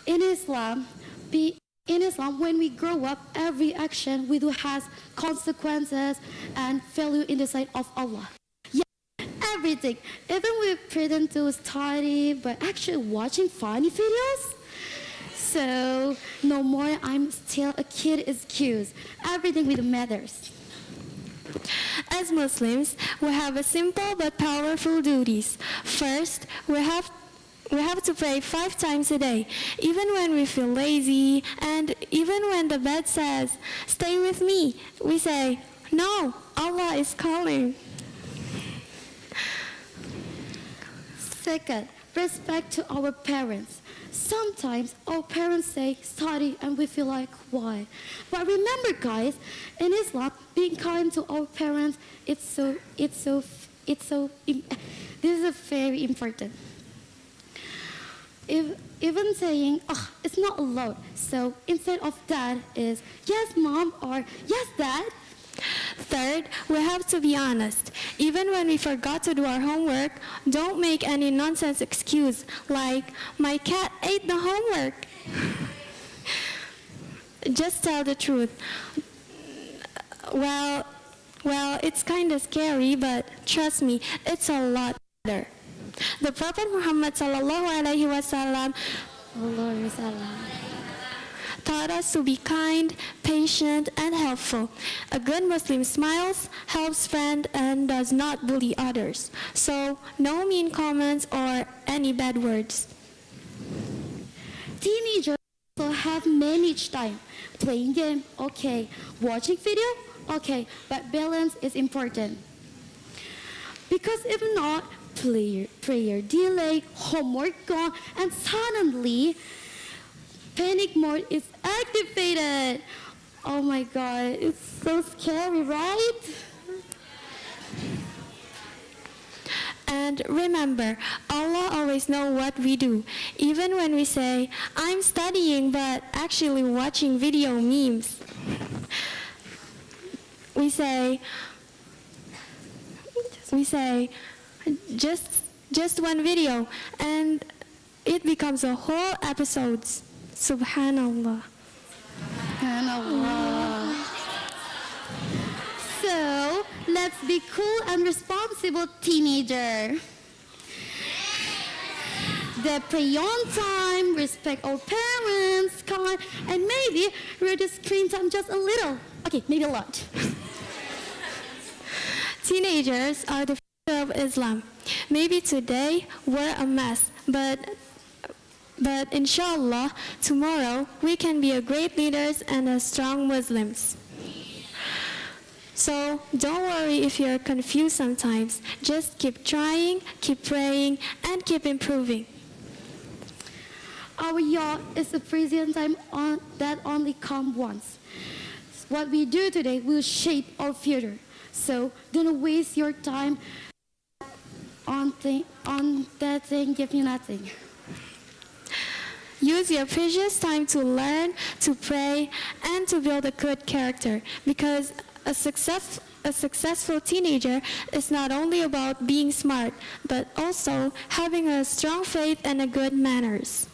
In Islam, when we grow up, every action we do has consequences and value in the sight of Allah. Yeah, everything. Even we pretend to study, but actually watching funny videos. So, no more I'm still a kid excuse. Everything really matters. As Muslims, we have a simple but powerful duties. First, we have to pray 5 times a day, even when we feel lazy, and even when the bed says, stay with me, we say, no, Allah is calling. Second, respect to our parents. Sometimes our parents say study and we feel like why? But remember, guys, in Islam, being kind to our parents, this is very important. Even saying, oh, it's not allowed. So instead of that is, yes, mom, or yes, dad. Third, we have to be honest. Even when we forgot to do our homework, don't make any nonsense excuse like, my cat ate the homework. Just tell the truth. Well, it's kind of scary, but trust me, it's a lot better. The Prophet Muhammad ﷺ taught us to be kind, patient, and helpful. A good Muslim smiles, helps friends, and does not bully others. So, no mean comments or any bad words. Teenagers also have managed time. Playing game, okay. Watching video, okay. But balance is important. Because if not, prayer delay, homework gone, and suddenly panic mode is activated. Oh my God, it's so scary, right? And remember, Allah always knows what we do. Even when we say, I'm studying but actually watching video memes. We say, just one video, and it becomes a whole episodes. Subhanallah. Subhanallah. So, let's be cool and responsible teenager. They pray on time, respect our parents, kind, and maybe reduce screen time just a little. Okay, maybe a lot. Teenagers are the future of Islam. Maybe today we're a mess, but inshallah, tomorrow we can be a great leaders and a strong Muslims. So don't worry if you're confused sometimes. Just keep trying, keep praying, and keep improving. Our year is a present time that only comes once. What we do today will shape our future. So don't waste your time on that thing give you nothing. Use your precious time to learn, to pray, and to build a good character, because a successful teenager is not only about being smart, but also having a strong faith and a good manners.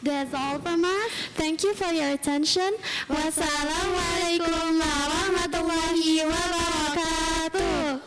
That's all from us. Thank you for your attention. Wassalamualaikum warahmatullahi wabarakatuh.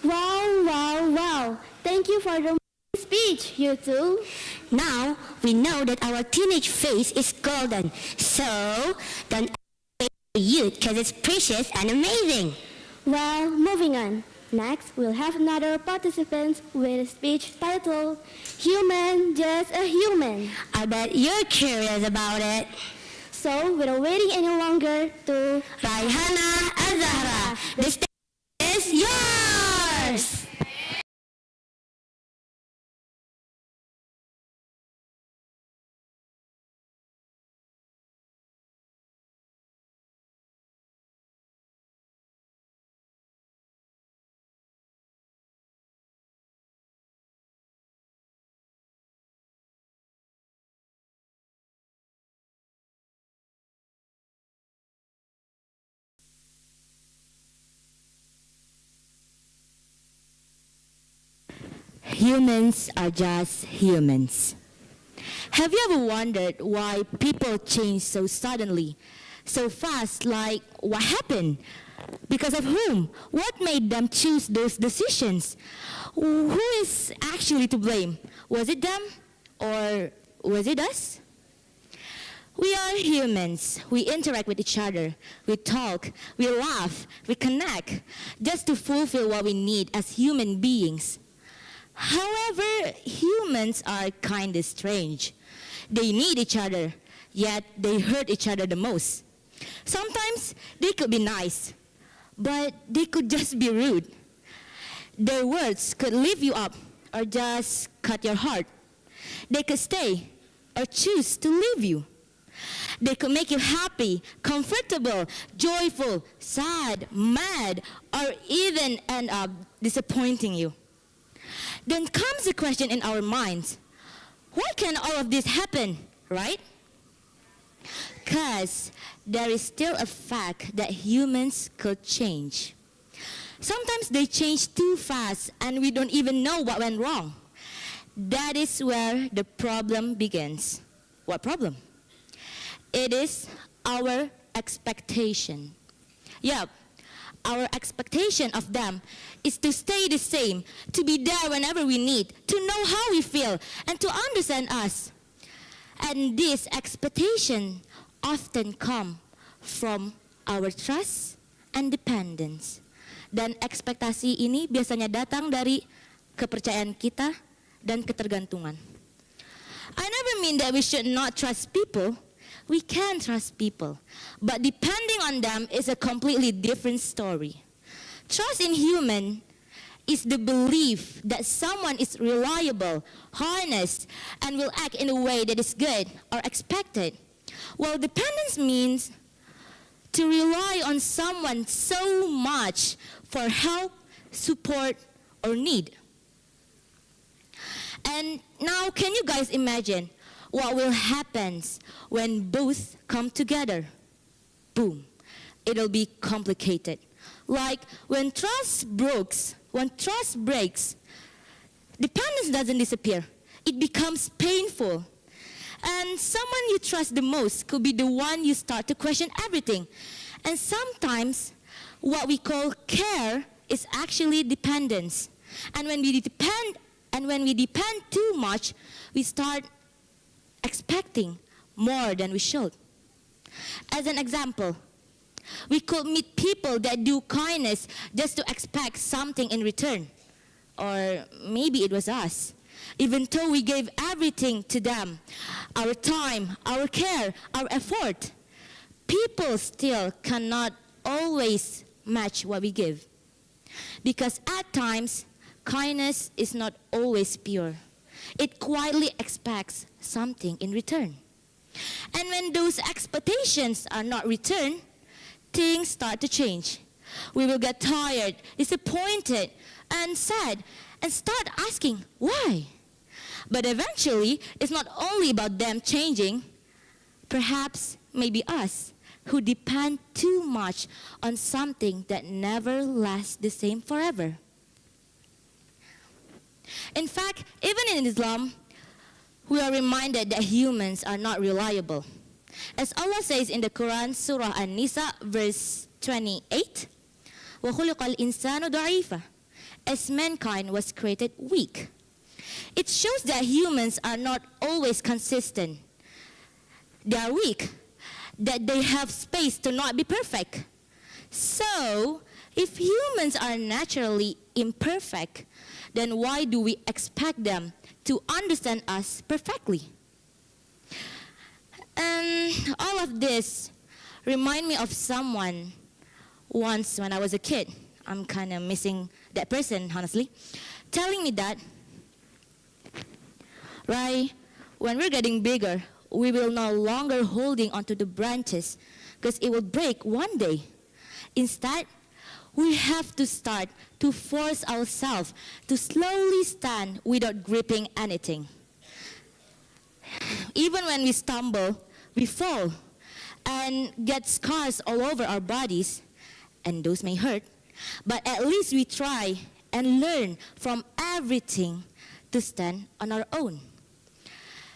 Wow, wow, wow. Thank you for the speech, you two. Now we know that our teenage phase is golden. So don't waste your youth because it's precious and amazing. Well, moving on. Next, we'll have another participant with a speech titled Human, Just a Human. I bet you're curious about it. So, without waiting any longer, to Raihanah Az Zahra, the stage is yours! Humans are just humans. Have you ever wondered why people change so suddenly, so fast? Like, what happened? Because of whom? What made them choose those decisions? Who is actually to blame? Was it them or was it us? We are humans. We interact with each other. We talk, we laugh, we connect, just to fulfill what we need as human beings. However, humans are kind of strange. They need each other, yet they hurt each other the most. Sometimes they could be nice, but they could just be rude. Their words could lift you up or just cut your heart. They could stay or choose to leave you. They could make you happy, comfortable, joyful, sad, mad, or even end up disappointing you. Then comes the question in our minds, why can all of this happen, right? Because there is still a fact that humans could change. Sometimes they change too fast and we don't even know what went wrong. That is where the problem begins. What problem? It is our expectation. Yep. Our expectation of them is to stay the same, to be there whenever we need, to know how we feel, and to understand us. And this expectation often come from our trust and dependence. Dan ekspektasi ini biasanya datang dari kepercayaan kita dan ketergantungan. I never mean that we should not trust people. We can trust people, but depending on them is a completely different story. Trust in human is the belief that someone is reliable, honest, and will act in a way that is good or expected. While dependence means to rely on someone so much for help, support, or need. And now, can you guys imagine what will happen when both come together? Boom. It'll be complicated. Like when trust breaks, dependence doesn't disappear. It becomes painful. And someone you trust the most could be the one you start to question everything. And sometimes what we call care is actually dependence. And when we depend too much, we start expecting more than we should. As an example, we could meet people that do kindness just to expect something in return. Or maybe it was us. Even though we gave everything to them, our time, our care, our effort, people still cannot always match what we give. Because at times, kindness is not always pure. It quietly expects something in return. And when those expectations are not returned, things start to change. We will get tired, disappointed, and sad, and start asking, why? But eventually, it's not only about them changing, perhaps maybe us, who depend too much on something that never lasts the same forever. In fact, even in Islam, we are reminded that humans are not reliable. As Allah says in the Quran, Surah An-Nisa, verse 28, وَخُلِقَ الْإِنسَانُ ضَعِيفًا, as mankind was created weak. It shows that humans are not always consistent. They are weak, that they have space to not be perfect. So, if humans are naturally imperfect, then why do we expect them to understand us perfectly? And all of this remind me of someone once when I was a kid. I'm kind of missing that person, honestly, telling me that, right, when we're getting bigger, we will no longer holding onto the branches because it will break one day. Instead, we have to start to force ourselves to slowly stand without gripping anything. Even when we stumble, we fall and get scars all over our bodies, and those may hurt, but at least we try and learn from everything to stand on our own.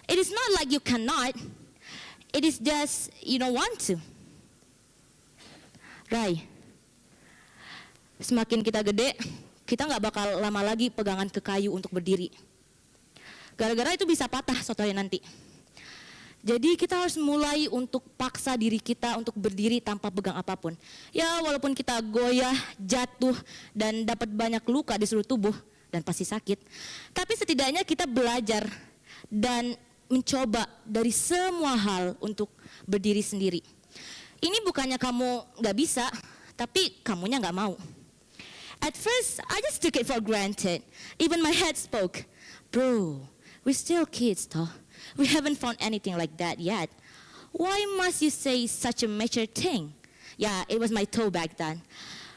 It is not like you cannot, it is just you don't want to. Right? Semakin kita gede, kita nggak bakal lama lagi pegangan ke kayu untuk berdiri. Gara-gara itu bisa patah suatu hari nanti. Jadi kita harus mulai untuk paksa diri kita untuk berdiri tanpa pegang apapun. Ya walaupun kita goyah, jatuh, dan dapat banyak luka di seluruh tubuh, dan pasti sakit. Tapi setidaknya kita belajar dan mencoba dari semua hal untuk berdiri sendiri. Ini bukannya kamu nggak bisa, tapi kamunya nggak mau. At first, I just took it for granted. Even my head spoke, bro, we're still kids, though. We haven't found anything like that yet. Why must you say such a mature thing? Yeah, it was my toe back then.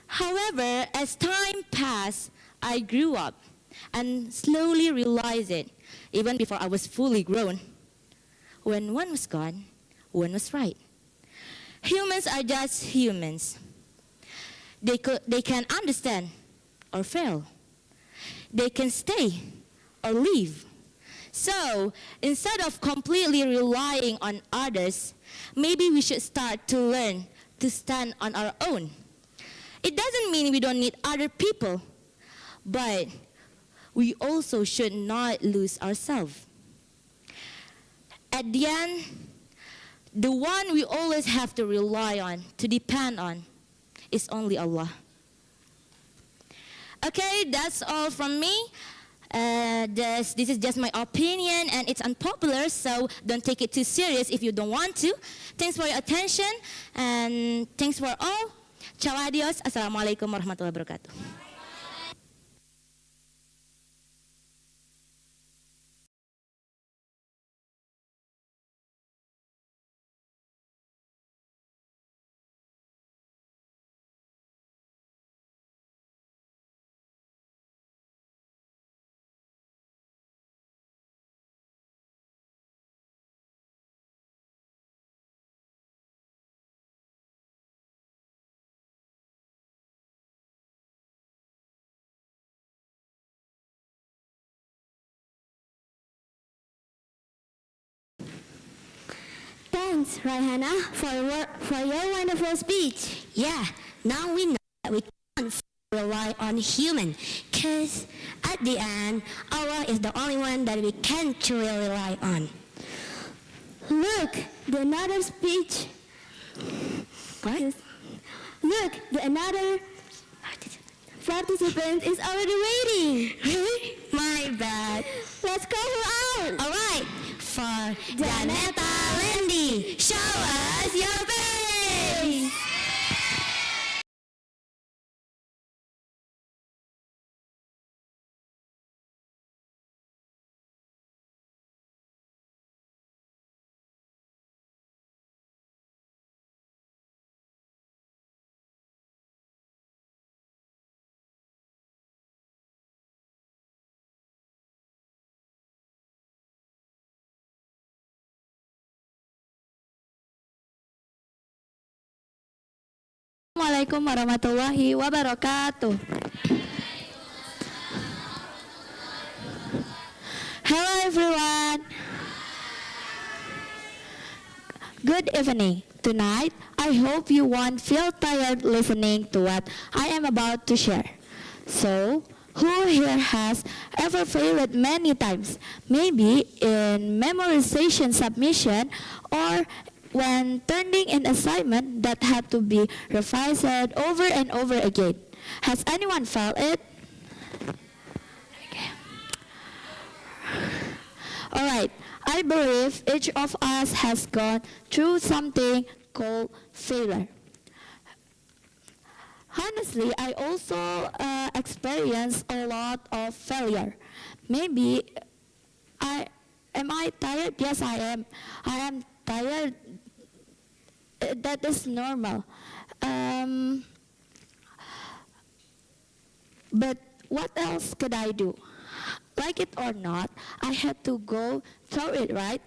However, as time passed, I grew up and slowly realized it, even before I was fully grown. When one was gone, one was right. Humans are just humans. They can understand or fail. They can stay or leave. So, instead of completely relying on others, maybe we should start to learn to stand on our own. It doesn't mean we don't need other people, but we also should not lose ourselves. At the end, the one we always have to rely on, to depend on, is only Allah. Okay, that's all from me. This is just my opinion and it's unpopular, so don't take it too serious if you don't want to. Thanks for your attention and thanks for all. Ciao, adios. Assalamualaikum warahmatullahi wabarakatuh. Thanks, Raihanah, for your wonderful speech. Yeah, now we know that we can't rely on human, because at the end, Allah is the only one that we can truly rely on. Look, the another speech. What? Look, the another participant is already waiting. Really? My bad. Let's call her out. Alright, for Janetta, Landy, show us your face. Assalamualaikum warahmatullahi wabarakatuh. Hello everyone. Good evening. Tonight, I hope you won't feel tired listening to what I am about to share. So, who here has ever failed many times? Maybe in memorization submission or when turning an assignment that had to be revised over and over again. Has anyone felt it? Okay. Alright, I believe each of us has gone through something called failure. Honestly, I also experienced a lot of failure. Maybe am I tired? Yes, I am. I am tired. That is normal. But what else could I do? Like it or not, I had to go through it, right?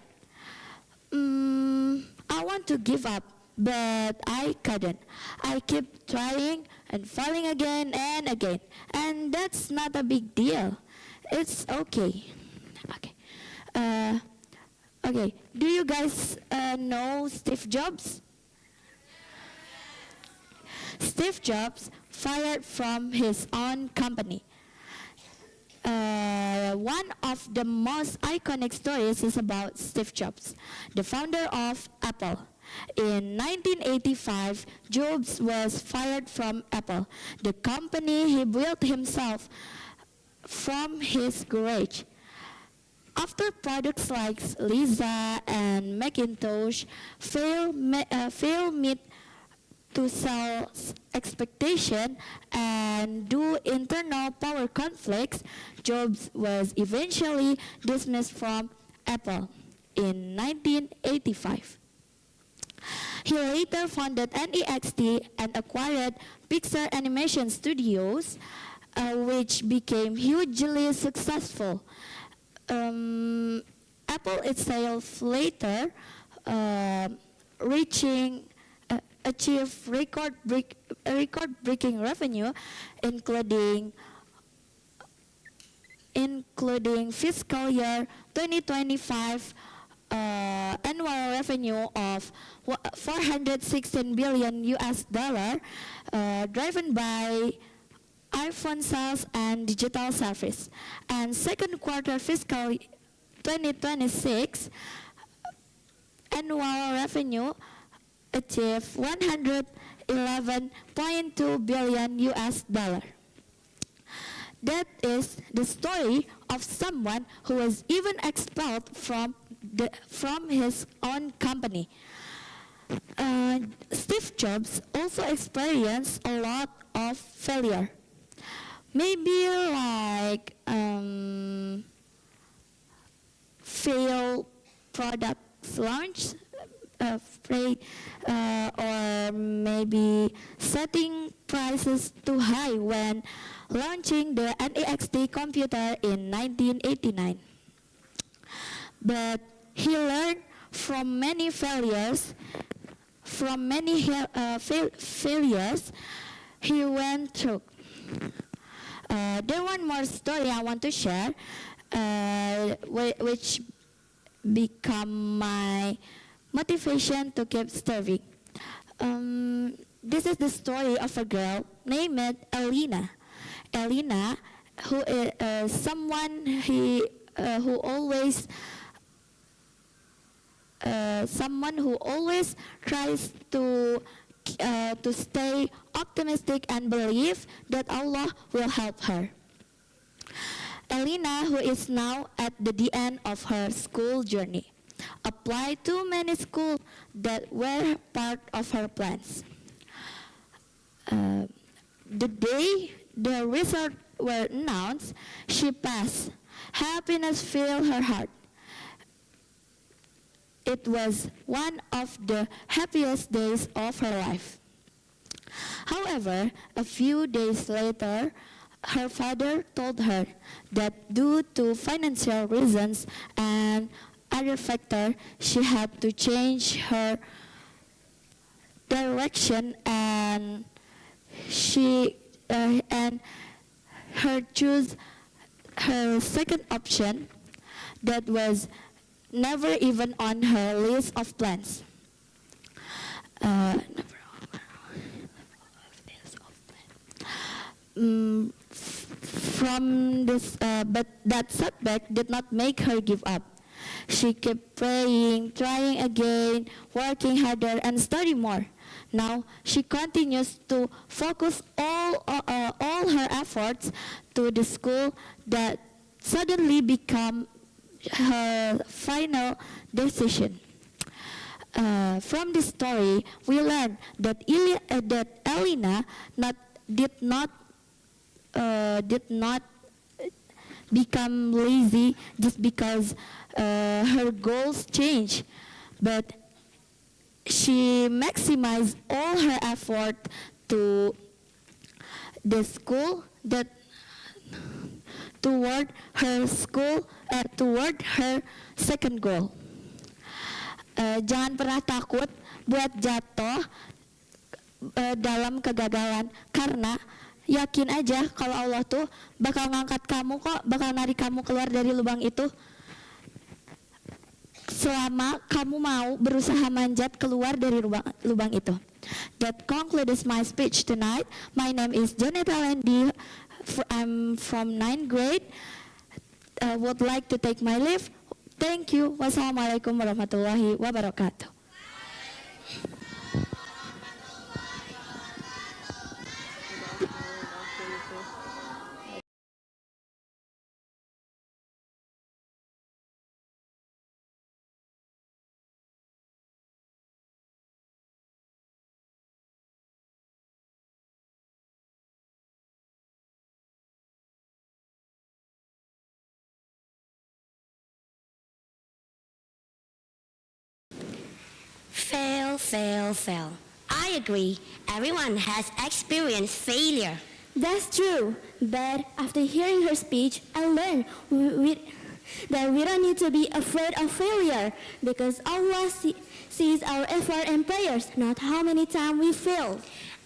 I want to give up, but I couldn't. I kept trying and failing again and again. And that's not a big deal. It's okay. Okay. Do you guys know Steve Jobs? Steve Jobs fired from his own company. One of the most iconic stories is about Steve Jobs, the founder of Apple. In 1985, Jobs was fired from Apple, the company he built himself from his garage. After products like Lisa and Macintosh failed meet to sell expectation and due internal power conflicts, Jobs was eventually dismissed from Apple in 1985. He later founded NEXT and acquired Pixar Animation Studios, which became hugely successful. Apple itself later achieved record-breaking revenue, including fiscal year 2025 annual revenue of 416 billion US dollar, driven by iPhone sales and digital service. And second quarter fiscal 2026 annual revenue achieved 111.2 billion US dollar. That is the story of someone who was even expelled from his own company. Steve Jobs also experienced a lot of failure. Maybe like failed products launch, or maybe setting prices too high when launching the NEXT computer in 1989. But he learned from many failures. Failures he went through. There one more story I want to share, which become my motivation to keep serving. This is the story of a girl named Elena. Elena, who is someone who always tries to stay optimistic and believe that Allah will help her. Elena, who is now at the end of her school journey, applied to many schools that were part of her plans. The day the results were announced, she passed. Happiness filled her heart. It was one of the happiest days of her life. However, a few days later, her father told her that due to financial reasons and other factors, she had to change her direction and She and her choose her second option that was never even on her list of plans. From this, but that setback did not make her give up. She kept praying, trying again, working harder, and studying more. Now she continues to focus all her efforts to the school that suddenly become her final decision. From this story, we learn that Elena did not become lazy just because her goals changed, but she maximized all her effort to the school that toward her second goal. Jangan pernah takut buat jatuh dalam kegagalan, karena yakin aja kalau Allah tuh bakal ngangkat kamu kok, bakal narik kamu keluar dari lubang itu. Selama kamu mau berusaha manjat keluar dari lubang itu. That concludes my speech tonight. My name is Janetta Landy. I'm from 9th grade. Would like to take my leave. Thank you. Wassalamualaikum warahmatullahi wabarakatuh. Fail. I agree. Everyone has experienced failure. That's true. But after hearing her speech, I learned that we don't need to be afraid of failure, because Allah sees our effort and prayers, not how many times we fail.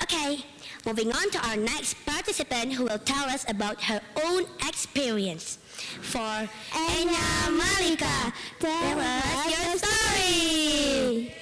Okay, moving on to our next participant who will tell us about her own experience. For Enya, Malika, tell us your story.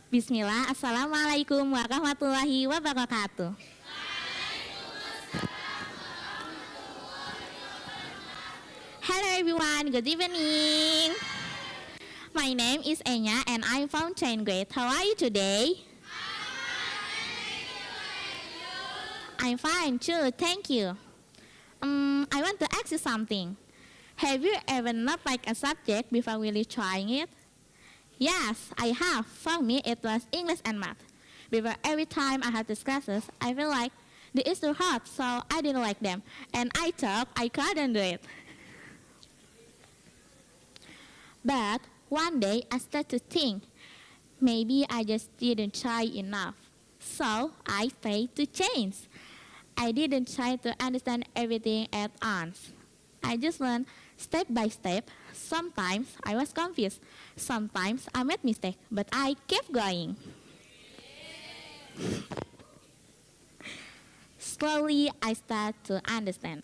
Bismillah, Assalamualaikum warahmatullahi wabarakatuh. Hello everyone, good evening. My name is Enya and I'm from 10th grade. How are you today? I'm fine too, thank you. I want to ask you something. Have you ever not liked a subject before really trying it? Yes, I have. For me, it was English and math. Before every time I had these classes, I feel like this is too hard, so I didn't like them. And I thought I couldn't do it. But one day, I started to think, maybe I just didn't try enough. So I tried to change. I didn't try to understand everything at once. I just learned step by step. Sometimes I was confused. Sometimes I made mistakes, but I kept going. Slowly, I started to understand.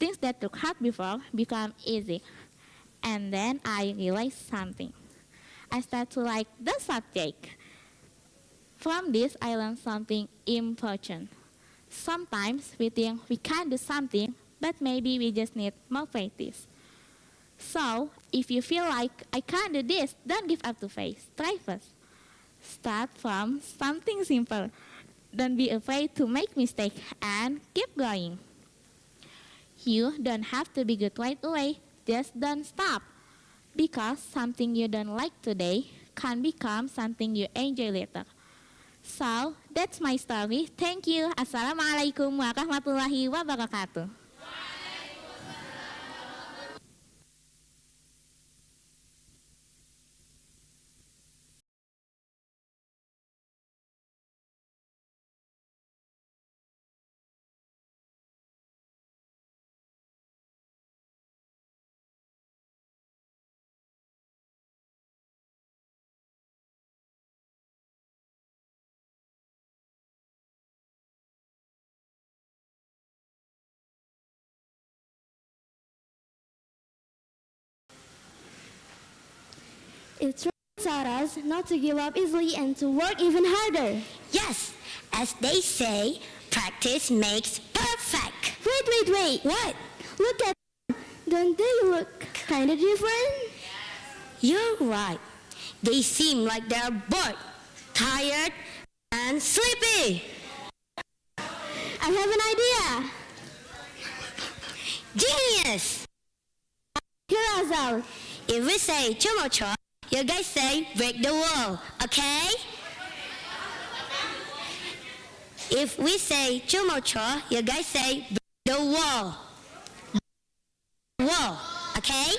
Things that took hard before become easy. And then I realized something. I started to like the subject. From this, I learned something important. Sometimes we think we can't do something, but maybe we just need more practice. So, if you feel like I can't do this, don't give up the faith. Try first. Start from something simple. Don't be afraid to make mistakes and keep going. You don't have to be good right away. Just don't stop. Because something you don't like today can become something you enjoy later. So, that's my story. Thank you. Assalamualaikum warahmatullahi wabarakatuh. It taught us not to give up easily and to work even harder. Yes, as they say, practice makes perfect. Wait. What? Look at them. Don't they look kind of different? You're right. They seem like they're bored, tired, and sleepy. I have an idea. Genius! Hear us out. If we say chumocho, you guys say break the wall, okay? If we say chumocho, you guys say break the wall. Wall, okay?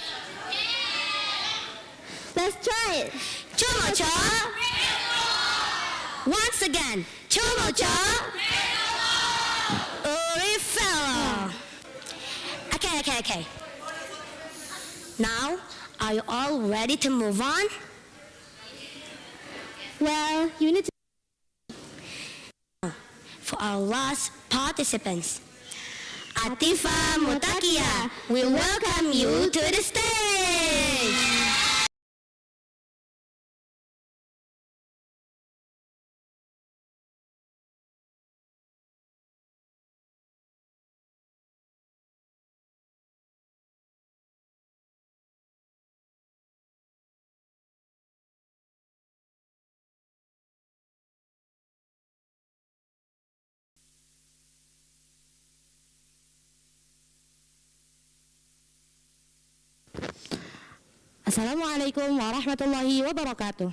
Let's try it. Chumocho. Once again, chumocho. Uri fellow. Okay. Now, are you all ready to move on? Well, you need to... For our last participants, Athifa Muttaqiya, we welcome you to the stage. Assalamualaikum warahmatullahi wabarakatuh.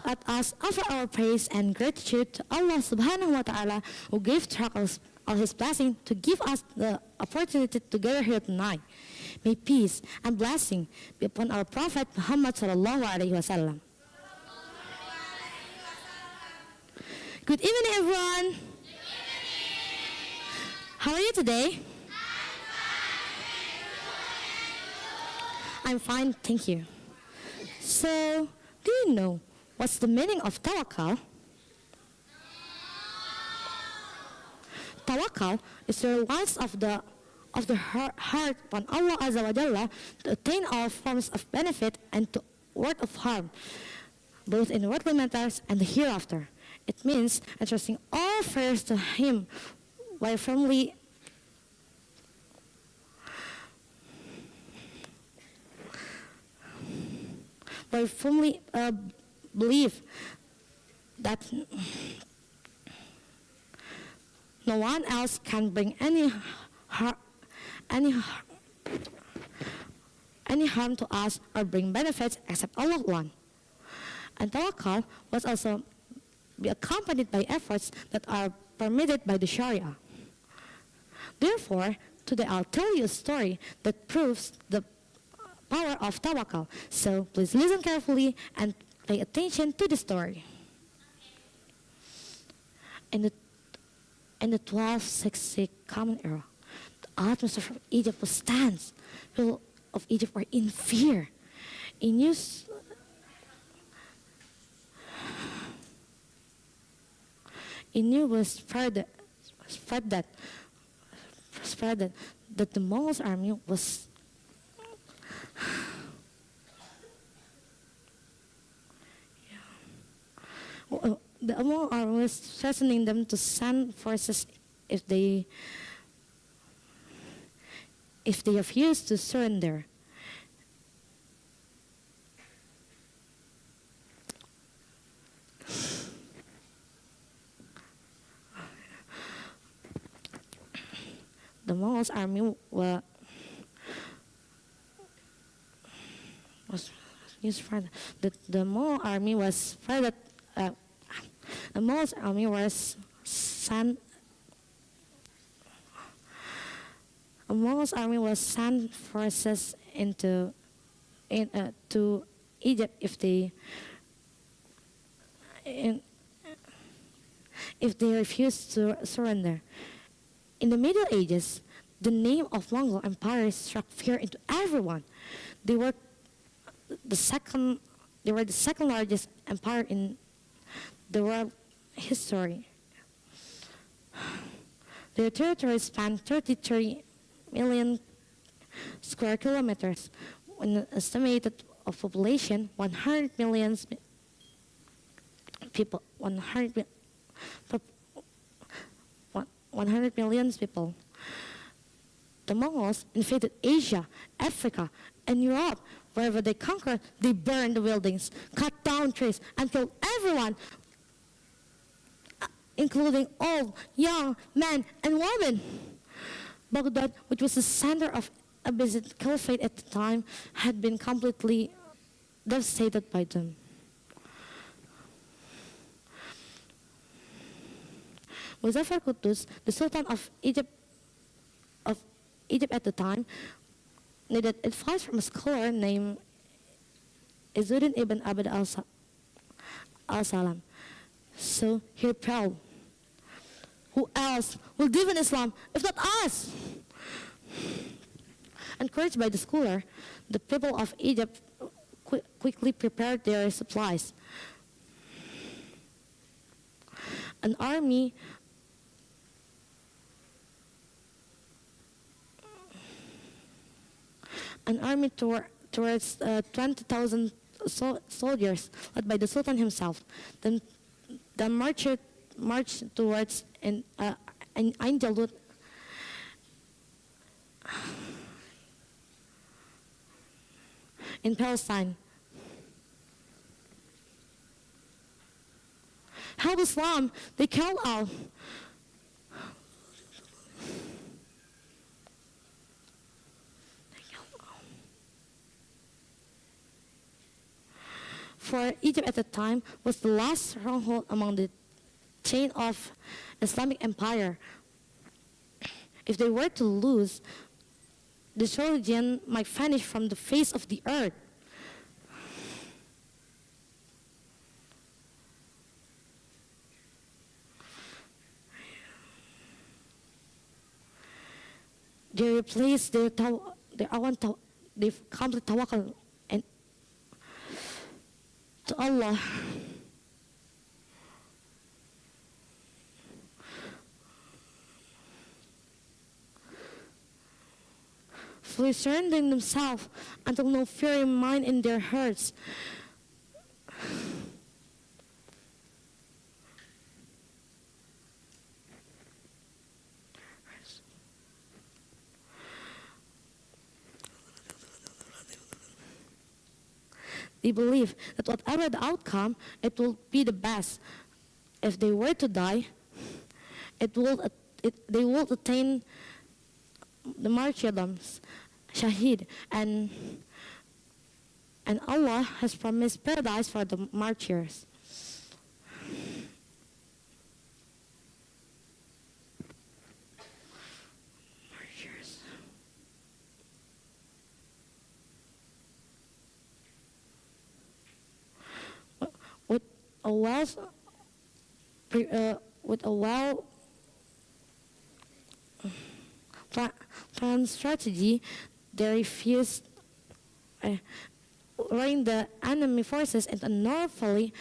Let us offer our praise and gratitude to Allah subhanahu wa ta'ala, who gave us all his blessing to give us the opportunity to gather here tonight. May peace and blessing be upon our Prophet Muhammad sallallahu alaihi wasallam. Good evening, everyone. How are you today? I'm fine, thank you. So, do you know what's the meaning of tawakal? Tawakal is the reliance of the heart upon Allah Azza wa Jalla to attain all forms of benefit and to ward of harm, both in worldly matters and the hereafter. It means entrusting all affairs to Him while firmly believe that no one else can bring any harm to us or bring benefits except Allah alone. And tawakal was also be accompanied by efforts that are permitted by the Sharia. Therefore, today I'll tell you a story that proves the power of tawakal. So please listen carefully and pay attention to the story. In the 1260 Common Era, the atmosphere of Egypt was tense. People of Egypt were in fear. A news was spread that the Mongol army was the Mongol army was threatening them to send forces if they refuse to surrender. the Mongols' army was used for the Mongol army was spread. The Mongol's army was sent. The Mongol's army was sent forces to Egypt if they refused to surrender. In the Middle Ages, the name of Mongol Empire struck fear into everyone. They were the second largest empire in the world history. Their territory spanned 33 million square kilometers, with an estimated of population 100 million people. 100 million people. The Mongols invaded Asia, Africa, and Europe. Wherever they conquered, they burned the buildings, cut down trees, and killed everyone, including old, young, men, and women. Baghdad, which was the center of Abbasid Caliphate at the time, had been completely devastated by them. Muzaffar Qutuz, the Sultan of Egypt at the time, needed advice from a scholar named Izzuddin ibn Abd al-Salam. So he replied, "Who else will live in Islam if not us?" Encouraged by the scholar, the people of Egypt quickly prepared their supplies. An army towards 20,000 soldiers, led by the Sultan himself, then marched towards Ain Jalut in Palestine. Help Islam, they killed all. For Egypt at the time was the last stronghold among the chain of Islamic empire. If they were to lose, this religion might vanish from the face of the earth. They replaced their complete tawakkul and to Allah. Fully surrendering themselves until no fear remained in their hearts. They believe that whatever the outcome, it will be the best. If they were to die, they will attain the martyrdoms, Shahid, and Allah has promised paradise for the martyrs. With a planned strategy, they refused luring the enemy forces into North Valley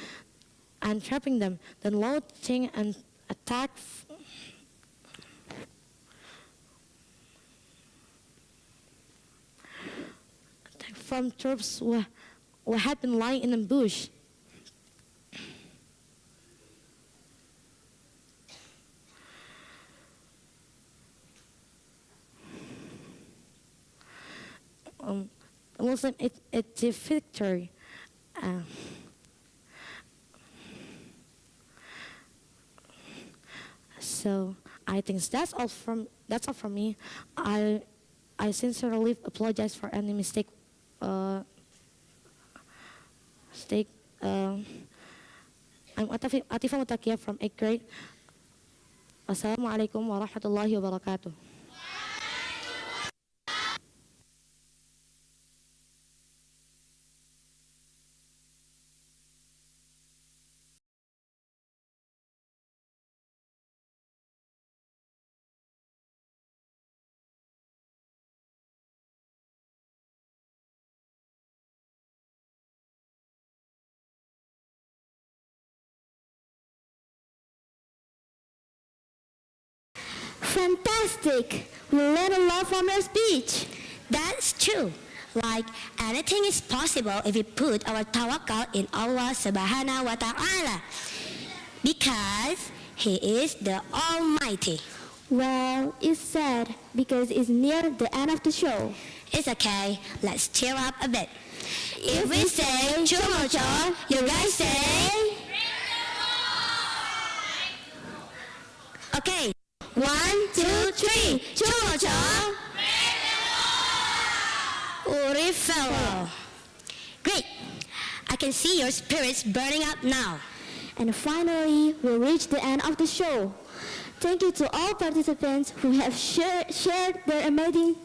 and trapping them, then launching an attack from troops who had been lying in ambush. Muslim it's a victory. So I think that's all from That's all from me. I sincerely apologize for any mistake. I'm Athifa Muttaqiya from 8th grade. Assalamualaikum warahmatullahi wabarakatuh. Fantastic! We learned a lot from your speech. That's true. Like anything is possible if we put our tawakkul in Allah Subhanahu wa Ta'ala. Because He is the Almighty. Well, it's sad because it's near the end of the show. It's okay. Let's cheer up a bit. If we say Chumocho, you guys say? Okay. 1, 2, 3. Chumocho. Uri fellow. Great. I can see your spirits burning up now. And finally, we reached the end of the show. Thank you to all participants who have shared their amazing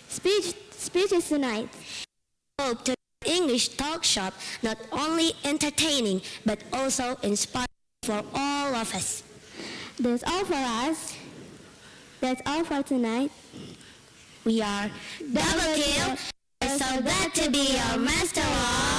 speeches tonight. Hope to English TalkShop not only entertaining but also inspiring for all of us. That's all for us. That's all for tonight. We are Double Kill. So glad to be your master of